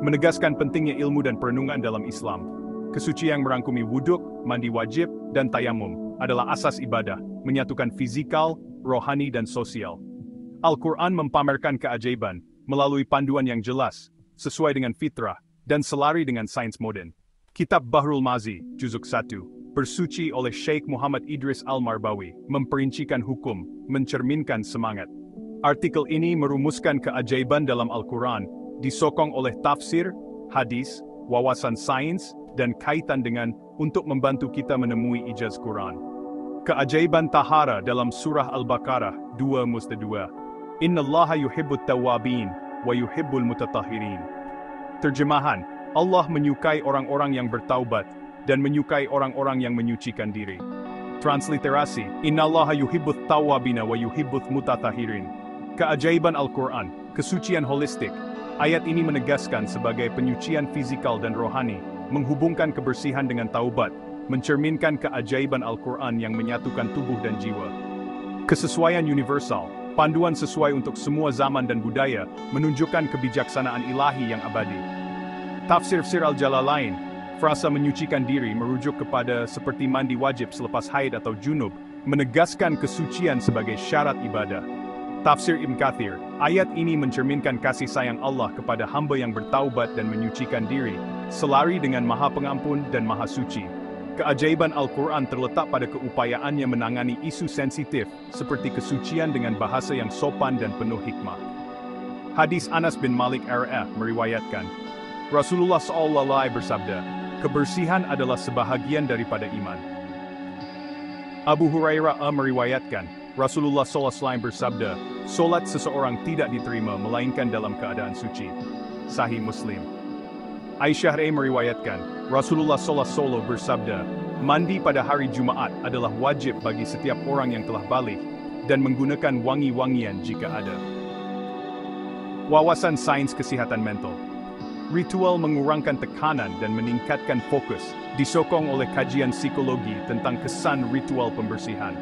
menegaskan pentingnya ilmu dan perenungan dalam Islam. Kesucian yang merangkumi wuduk, mandi wajib, dan tayamum adalah asas ibadah, menyatukan fizikal, rohani, dan sosial. Al-Quran mempamerkan keajaiban melalui panduan yang jelas, sesuai dengan fitrah, dan selari dengan sains moden. Kitab Bahrul Mazi, Juzuk 1, bersuci oleh Syekh Muhammad Idris Al-Marbawi, memperincikan hukum, mencerminkan semangat. Artikel ini merumuskan keajaiban dalam Al-Quran, disokong oleh tafsir, hadis, wawasan sains, dan kaitan dengan untuk membantu kita menemui ijaz Quran. Keajaiban tahara dalam surah Al-Baqarah 2:2. Innallaha yuhibbut tawwabin wa yuhibbul mutatahhirin. Terjemahan, Allah menyukai orang-orang yang bertaubat dan menyukai orang-orang yang menyucikan diri. Transliterasi, Innallaha yuhibbut tawwabina wa yuhibbut mutatahhirin. Keajaiban Al-Quran, kesucian holistik. Ayat ini menegaskan sebagai penyucian fizikal dan rohani, menghubungkan kebersihan dengan taubat, mencerminkan keajaiban Al-Quran yang menyatukan tubuh dan jiwa. Kesesuaian universal, panduan sesuai untuk semua zaman dan budaya, menunjukkan kebijaksanaan ilahi yang abadi. Tafsir Sir Al-Jalalain, frasa menyucikan diri merujuk kepada seperti mandi wajib selepas haid atau junub, menegaskan kesucian sebagai syarat ibadah. Tafsir Ibn Kathir, ayat ini mencerminkan kasih sayang Allah kepada hamba yang bertaubat dan menyucikan diri, selari dengan Maha Pengampun dan Maha Suci. Keajaiban Al-Quran terletak pada keupayaannya menangani isu sensitif, seperti kesucian dengan bahasa yang sopan dan penuh hikmah. Hadis Anas bin Malik R.A. meriwayatkan, Rasulullah SAW bersabda, kebersihan adalah sebahagian daripada iman. Abu Hurairah meriwayatkan, Rasulullah SAW bersabda, solat seseorang tidak diterima melainkan dalam keadaan suci. Sahih Muslim. Aisyah meriwayatkan, Rasulullah SAW bersabda, mandi pada hari Jumaat adalah wajib bagi setiap orang yang telah balik, dan menggunakan wangi-wangian jika ada. Wawasan sains kesehatan mental. Ritual mengurangkan tekanan dan meningkatkan fokus, disokong oleh kajian psikologi tentang kesan ritual pembersihan.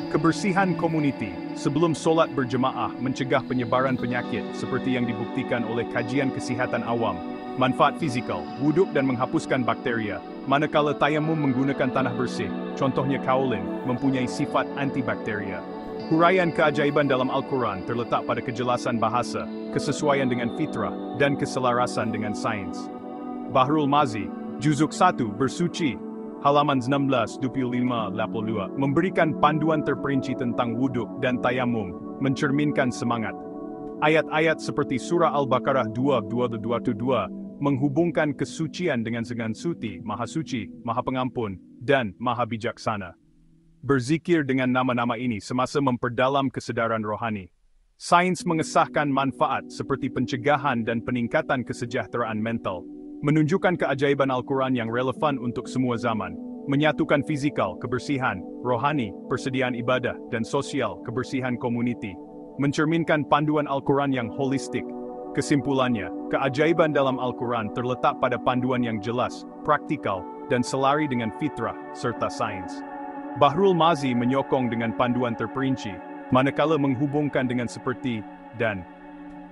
Kebersihan komuniti, sebelum solat berjemaah mencegah penyebaran penyakit seperti yang dibuktikan oleh kajian kesehatan awam. Manfaat fizikal, wuduk dan menghapuskan bakteria, manakala tayamum menggunakan tanah bersih, contohnya kaolin, mempunyai sifat antibakteria. Huraian keajaiban dalam Al-Quran terletak pada kejelasan bahasa, kesesuaian dengan fitrah, dan keselarasan dengan sains. Bahrul Mazi, Juzuk 1 Bersuci, halaman 19-25-82, memberikan panduan terperinci tentang wuduk dan tayamum, mencerminkan semangat. Ayat-ayat seperti surah Al-Baqarah 2:22 menghubungkan kesucian dengan suci, maha suci, maha pengampun, dan maha bijaksana. Berzikir dengan nama-nama ini semasa memperdalam kesedaran rohani. Sains mengesahkan manfaat seperti pencegahan dan peningkatan kesejahteraan mental, menunjukkan keajaiban Al-Quran yang relevan untuk semua zaman, menyatukan fizikal, kebersihan, rohani, persediaan ibadah, dan sosial, kebersihan komuniti, mencerminkan panduan Al-Quran yang holistik. Kesimpulannya, keajaiban dalam Al-Quran terletak pada panduan yang jelas, praktikal, dan selari dengan fitrah, serta sains. Bahrul Mazi menyokong dengan panduan terperinci, manakala menghubungkan dengan seperti, dan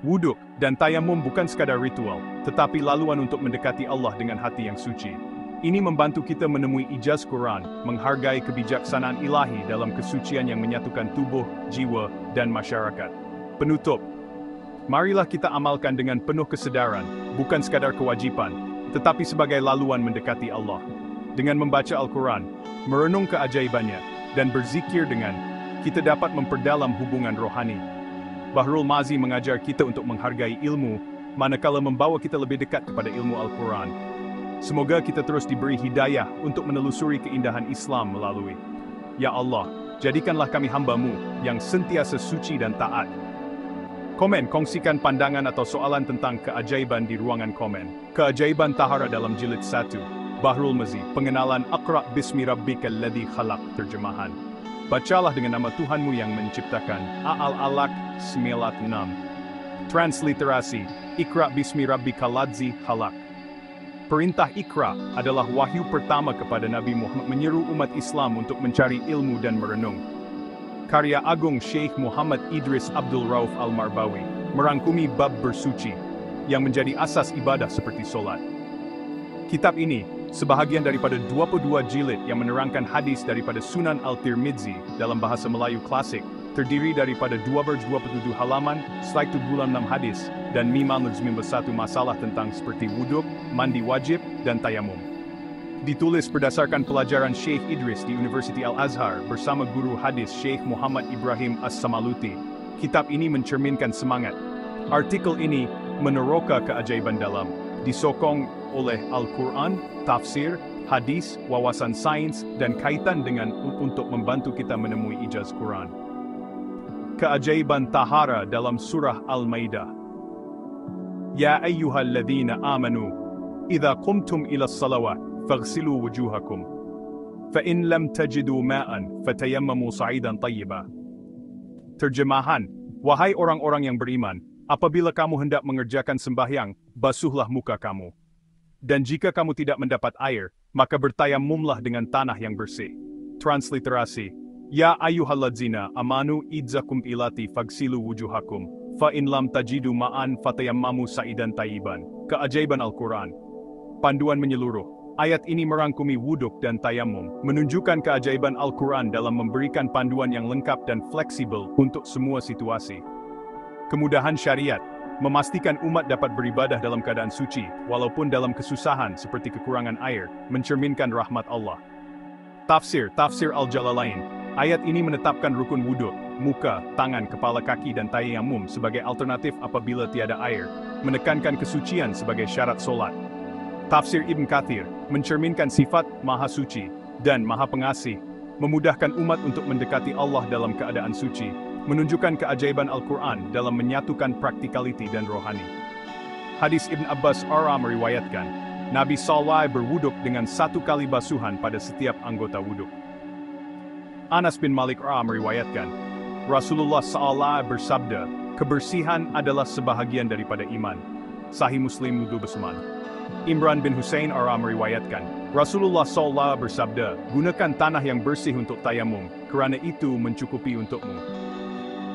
wuduk dan tayamum bukan sekadar ritual, tetapi laluan untuk mendekati Allah dengan hati yang suci. Ini membantu kita menemui ijaz Quran, menghargai kebijaksanaan ilahi dalam kesucian yang menyatukan tubuh, jiwa, dan masyarakat. Penutup, marilah kita amalkan dengan penuh kesedaran, bukan sekadar kewajiban, tetapi sebagai laluan mendekati Allah. Dengan membaca Al-Quran, merenung keajaibannya, dan berzikir dengan, kita dapat memperdalam hubungan rohani. Bahrul Mazi mengajar kita untuk menghargai ilmu, manakala membawa kita lebih dekat kepada ilmu Al-Quran. Semoga kita terus diberi hidayah untuk menelusuri keindahan Islam melalui. Ya Allah, jadikanlah kami hamba-Mu yang sentiasa suci dan taat. Komen, kongsikan pandangan atau soalan tentang keajaiban di ruangan komen. Keajaiban Tahara dalam jilid 1. Bahrul Mazi, pengenalan Aqra' Bismi Rabbikal Ladzi Khalaq, terjemahan. Bacalah dengan nama Tuhanmu yang menciptakan. Al-Alaq 96. Transliterasi, Iqra' Bismi Rabbikal Ladzi Khalaq. Perintah Iqra' adalah wahyu pertama kepada Nabi Muhammad menyeru umat Islam untuk mencari ilmu dan merenung. Karya agung Syekh Muhammad Idris Abdul Rauf Al-Marbawi merangkumi bab bersuci yang menjadi asas ibadah seperti solat. Kitab ini, sebahagian daripada 22 jilid yang menerangkan hadis daripada Sunan Al-Tirmidzi dalam bahasa Melayu klasik, terdiri daripada 227 halaman, slide 76 hadis, dan 591 masalah tentang seperti wuduk, mandi wajib, dan tayamum. Ditulis berdasarkan pelajaran Syekh Idris di University Al-Azhar bersama guru hadis Syekh Muhammad Ibrahim As-Samaluti. Kitab ini mencerminkan semangat. Artikel ini meneroka keajaiban dalam, disokong oleh Al-Quran, tafsir, hadis, wawasan sains, dan kaitan dengan untuk membantu kita menemui ijaz Quran. Keajaiban Tahara dalam surah Al-Maidah. Ya ayyuhalladzina amanu, idza qumtum ila salawat, faghsilu wujuhakum. Fa in lam tajidu ma'an, fatayammamu sa'idan tayyiba. Terjemahan, wahai orang-orang yang beriman, apabila kamu hendak mengerjakan sembahyang, basuhlah muka kamu. Dan jika kamu tidak mendapat air, maka bertayamumlah dengan tanah yang bersih. Transliterasi, Ya ayyuhalladzina amanu idzakum ilati fagsilu wujuhakum, fa in lam tajidu ma'an fatayammamu sa'idan tayyiban. Keajaiban Al-Quran. Panduan menyeluruh. Ayat ini merangkumi wuduk dan tayamum, menunjukkan keajaiban Al-Quran dalam memberikan panduan yang lengkap dan fleksibel untuk semua situasi. Kemudahan syariat, memastikan umat dapat beribadah dalam keadaan suci, walaupun dalam kesusahan seperti kekurangan air, mencerminkan rahmat Allah. Tafsir Al-Jalalain. Ayat ini menetapkan rukun wuduk, muka, tangan, kepala kaki dan tayamum sebagai alternatif apabila tiada air, menekankan kesucian sebagai syarat solat. Tafsir Ibn Kathir, mencerminkan sifat Maha Suci dan Maha Pengasih, memudahkan umat untuk mendekati Allah dalam keadaan suci, menunjukkan keajaiban Al-Quran dalam menyatukan praktikaliti dan rohani. Hadis Ibn Abbas R.A. meriwayatkan, Nabi SAW berwuduk dengan 1 kali basuhan pada setiap anggota wuduk. Anas bin Malik R.A. meriwayatkan, Rasulullah SAW bersabda, Kebersihan adalah sebahagian daripada iman. Sahih Muslim Wudu Bersama. Imran bin Husain meriwayatkan, Rasulullah SAW bersabda, gunakan tanah yang bersih untuk tayamum, kerana itu mencukupi untukmu.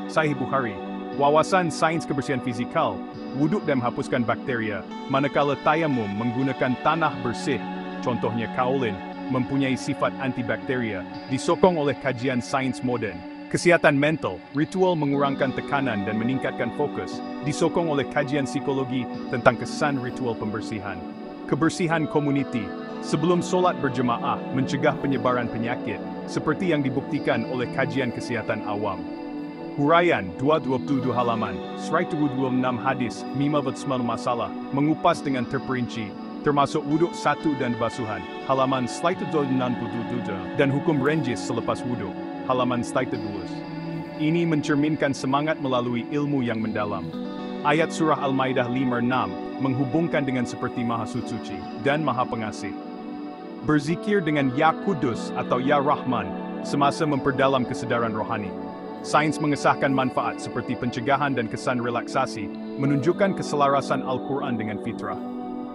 Sahih Bukhari. Wawasan sains kebersihan fizikal, wuduk dan menghapuskan bakteria, manakala tayamum menggunakan tanah bersih, contohnya kaolin, mempunyai sifat antibakteria, disokong oleh kajian sains moden. Kesihatan mental, ritual mengurangkan tekanan dan meningkatkan fokus, disokong oleh kajian psikologi tentang kesan ritual pembersihan. Kebersihan komuniti, sebelum solat berjemaah, mencegah penyebaran penyakit, seperti yang dibuktikan oleh kajian kesihatan awam. Huraian 222 halaman, 126 hadis, 59 masalah, mengupas dengan terperinci, termasuk wuduk satu dan basuhan, halaman 167, dan hukum renjis selepas wuduk, halaman 112. Ini mencerminkan semangat melalui ilmu yang mendalam. Ayat surah Al-Maidah 56 menghubungkan dengan seperti Maha Suci dan Maha Pengasih. Berzikir dengan Ya Kudus atau Ya Rahman semasa memperdalam kesedaran rohani. Sains mengesahkan manfaat seperti pencegahan dan kesan relaksasi, menunjukkan keselarasan Al-Quran dengan fitrah.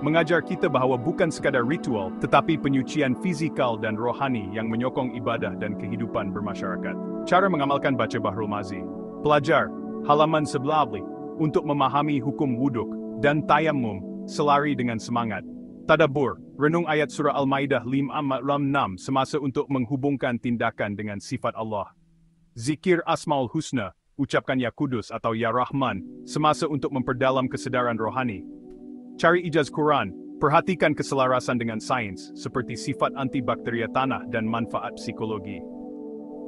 Mengajar kita bahawa bukan sekadar ritual, tetapi penyucian fizikal dan rohani yang menyokong ibadah dan kehidupan bermasyarakat. Cara mengamalkan baca Bahrul Mazi. Pelajar, halaman 11, untuk memahami hukum wuduk dan tayamum, selari dengan semangat. Tadabbur, renung ayat surah Al-Maidah 56 semasa untuk menghubungkan tindakan dengan sifat Allah. Zikir Asmaul Husna, ucapkan Ya Kudus atau Ya Rahman, semasa untuk memperdalam kesedaran rohani. Cari ijaz Quran, perhatikan keselarasan dengan sains, seperti sifat antibakteria tanah dan manfaat psikologi.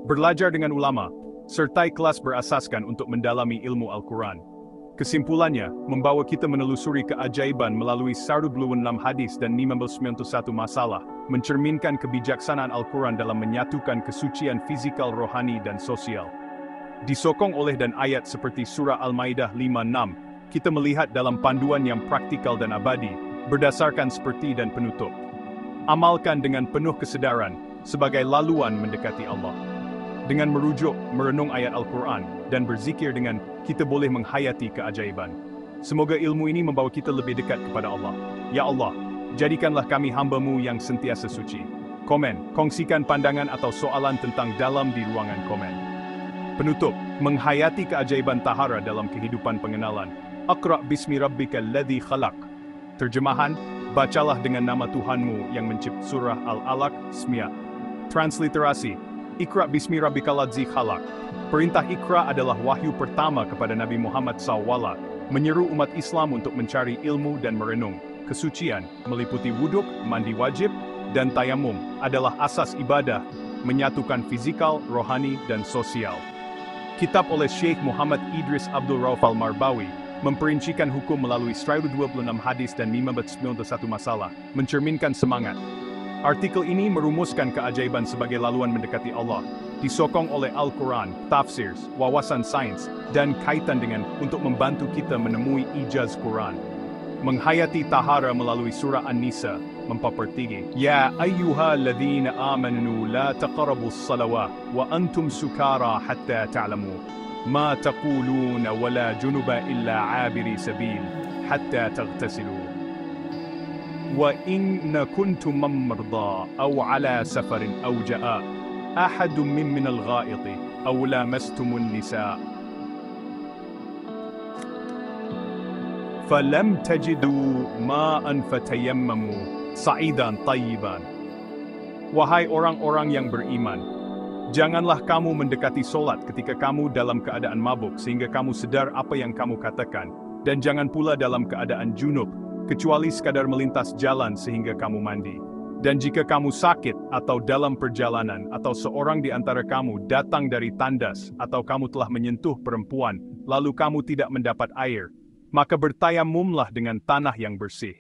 Belajar dengan ulama, sertai kelas berasaskan untuk mendalami ilmu Al-Quran. Kesimpulannya, membawa kita menelusuri keajaiban melalui 126 hadis dan 91 masalah, mencerminkan kebijaksanaan Al-Quran dalam menyatukan kesucian fizikal, rohani, dan sosial. Disokong oleh dan ayat seperti surah Al-Maidah 56, kita melihat dalam panduan yang praktikal dan abadi, berdasarkan seperti dan penutup. Amalkan dengan penuh kesedaran, sebagai laluan mendekati Allah. Dengan merujuk, merenung ayat Al-Quran, dan berzikir dengan, kita boleh menghayati keajaiban. Semoga ilmu ini membawa kita lebih dekat kepada Allah. Ya Allah, jadikanlah kami hamba-Mu yang sentiasa suci. Komen, kongsikan pandangan atau soalan tentang dalam di ruangan komen. Penutup, menghayati keajaiban tahara dalam kehidupan pengenalan. Aqra' bismi rabbikal ladzi khalaq. Terjemahan, bacalah dengan nama Tuhanmu yang mencipta. Surah Al-Alaq, Smia. Transliterasi, Iqra' bismi rabbikal ladzi khalaq. Perintah Iqra' adalah wahyu pertama kepada Nabi Muhammad SAW, menyeru umat Islam untuk mencari ilmu dan merenung. Kesucian, meliputi wuduk, mandi wajib, dan tayamum, adalah asas ibadah, menyatukan fizikal, rohani, dan sosial. Kitab oleh Syekh Muhammad Idris Abdul Rauf Al-Marbawi, memperincikan hukum melalui 126 hadis dan 91 masalah, mencerminkan semangat. Artikel ini merumuskan keajaiban sebagai laluan mendekati Allah, disokong oleh Al-Quran, tafsir, wawasan sains, dan kaitan dengan untuk membantu kita menemui ijaz Quran. Menghayati tahara melalui surah An-Nisa, mempertinggi. Ya ayyuhalladzina amanu la taqrabus salawat wa antum sukara hatta ta'lamu ma taquluna wa la junuba illa abiri sabil hatta taghtasilu. وإن كنتم مرضى أو على سفر أو جاء أحد من الغائط أو لامستم النساء فلم تجدوا ماء فتيمموا صعيدا طيبا. Wahai orang-orang yang beriman, janganlah kamu mendekati solat ketika kamu dalam keadaan mabuk sehingga kamu sedar apa yang kamu katakan, dan jangan pula dalam keadaan junub, kecuali sekadar melintas jalan sehingga kamu mandi. Dan jika kamu sakit atau dalam perjalanan atau seorang di antara kamu datang dari tandas atau kamu telah menyentuh perempuan, lalu kamu tidak mendapat air, maka bertayamumlah dengan tanah yang bersih.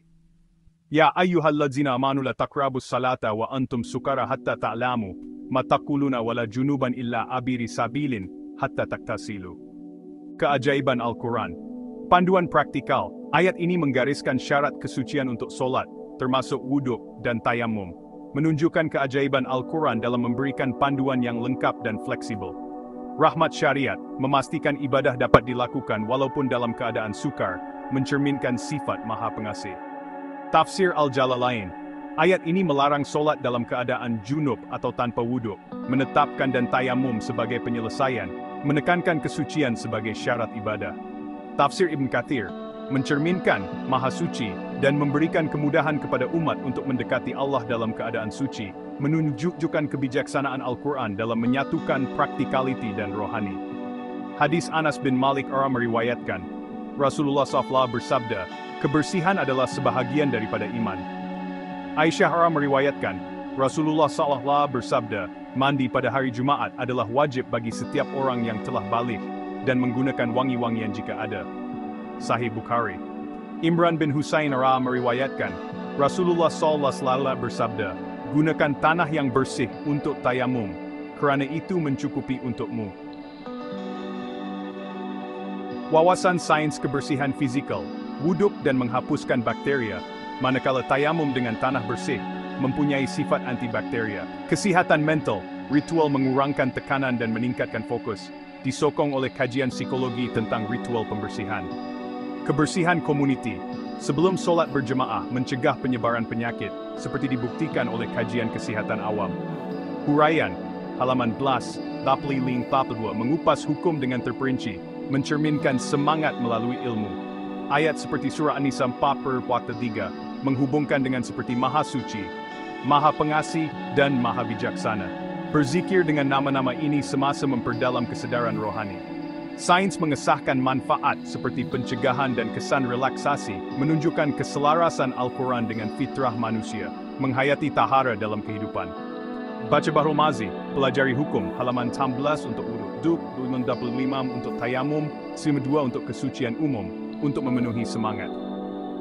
Ya ayyuhalladzina amanu la taqrabus salata wa antum sukara hatta ta'lamu ma taquluna wala junuban illa abiri sabilin hatta taktasilu. Keajaiban Al-Quran. Panduan praktikal, ayat ini menggariskan syarat kesucian untuk solat, termasuk wuduk dan tayamum, menunjukkan keajaiban Al-Quran dalam memberikan panduan yang lengkap dan fleksibel. Rahmat syariat, memastikan ibadah dapat dilakukan walaupun dalam keadaan sukar, mencerminkan sifat Maha Pengasih. Tafsir Al-Jalalain. Ayat ini melarang solat dalam keadaan junub atau tanpa wudhu, menetapkan dan tayamum sebagai penyelesaian, menekankan kesucian sebagai syarat ibadah. Tafsir Ibn Katsir. Mencerminkan Maha Suci dan memberikan kemudahan kepada umat untuk mendekati Allah dalam keadaan suci, menunjukkan kebijaksanaan Al-Quran dalam menyatukan praktikaliti dan rohani. Hadis Anas bin Malik meriwayatkan, Rasulullah SAW bersabda, kebersihan adalah sebahagian daripada iman. Aisyah meriwayatkan, Rasulullah SAW bersabda, mandi pada hari Jumaat adalah wajib bagi setiap orang yang telah balik dan menggunakan wangi-wangian jika ada. Sahih Bukhari. Imran bin Husain meriwayatkan, Rasulullah SAW bersabda, gunakan tanah yang bersih untuk tayamum, kerana itu mencukupi untukmu. Wawasan sains kebersihan fizikal, wuduk dan menghapuskan bakteria, manakala tayamum dengan tanah bersih, mempunyai sifat antibakteria. Kesehatan mental, ritual mengurangkan tekanan dan meningkatkan fokus, disokong oleh kajian psikologi tentang ritual pembersihan. Kebersihan komuniti, sebelum solat berjemaah mencegah penyebaran penyakit, seperti dibuktikan oleh kajian kesihatan awam. Huraian, halaman 11, 45-42 mengupas hukum dengan terperinci, mencerminkan semangat melalui ilmu. Ayat seperti surah An-Nisa 4:3 menghubungkan dengan seperti Maha Suci, Maha Pengasih, dan Maha Bijaksana. Berzikir dengan nama-nama ini semasa memperdalam kesedaran rohani. Sains mengesahkan manfaat seperti pencegahan dan kesan relaksasi, menunjukkan keselarasan Al-Quran dengan fitrah manusia, menghayati tahara dalam kehidupan. Baca Bahrul Mazi, pelajari hukum, halaman 16 untuk wudhu, 25 untuk tayamum, 52 untuk kesucian umum, untuk memenuhi semangat.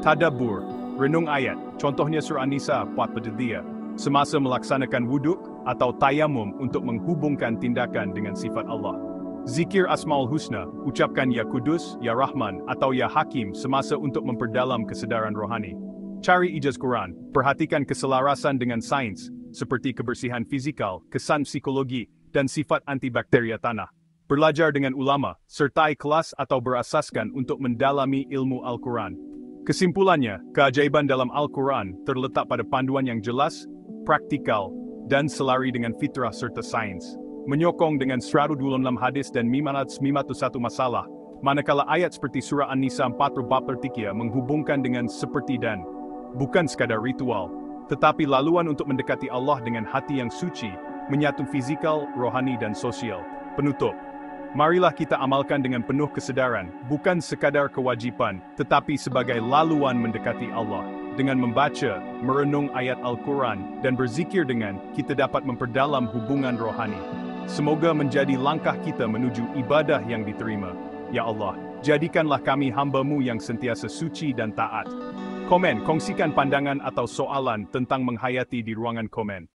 Tadabbur, renung ayat, contohnya surah An-Nisa 4:3, semasa melaksanakan wudhu atau tayamum untuk menghubungkan tindakan dengan sifat Allah. Zikir Asmaul Husna, ucapkan Ya Kudus, Ya Rahman, atau Ya Hakim semasa untuk memperdalam kesedaran rohani. Cari ijaz Quran, perhatikan keselarasan dengan sains, seperti kebersihan fizikal, kesan psikologi, dan sifat antibakteria tanah. Belajar dengan ulama, sertai kelas atau berasaskan untuk mendalami ilmu Al-Quran. Kesimpulannya, keajaiban dalam Al-Quran terletak pada panduan yang jelas, praktikal, dan selari dengan fitrah serta sains. Menyokong dengan 126 hadis dan 551 masalah, manakala ayat seperti surah An-Nisa 4:3 menghubungkan dengan seperti dan, bukan sekadar ritual, tetapi laluan untuk mendekati Allah dengan hati yang suci, menyatu fizikal, rohani dan sosial. Penutup, marilah kita amalkan dengan penuh kesedaran, bukan sekadar kewajiban, tetapi sebagai laluan mendekati Allah. Dengan membaca, merenung ayat Al-Quran, dan berzikir dengan, kita dapat memperdalam hubungan rohani. Semoga menjadi langkah kita menuju ibadah yang diterima. Ya Allah, jadikanlah kami hamba-Mu yang sentiasa suci dan taat. Komen, kongsikan pandangan atau soalan tentang menghayati di ruangan komen.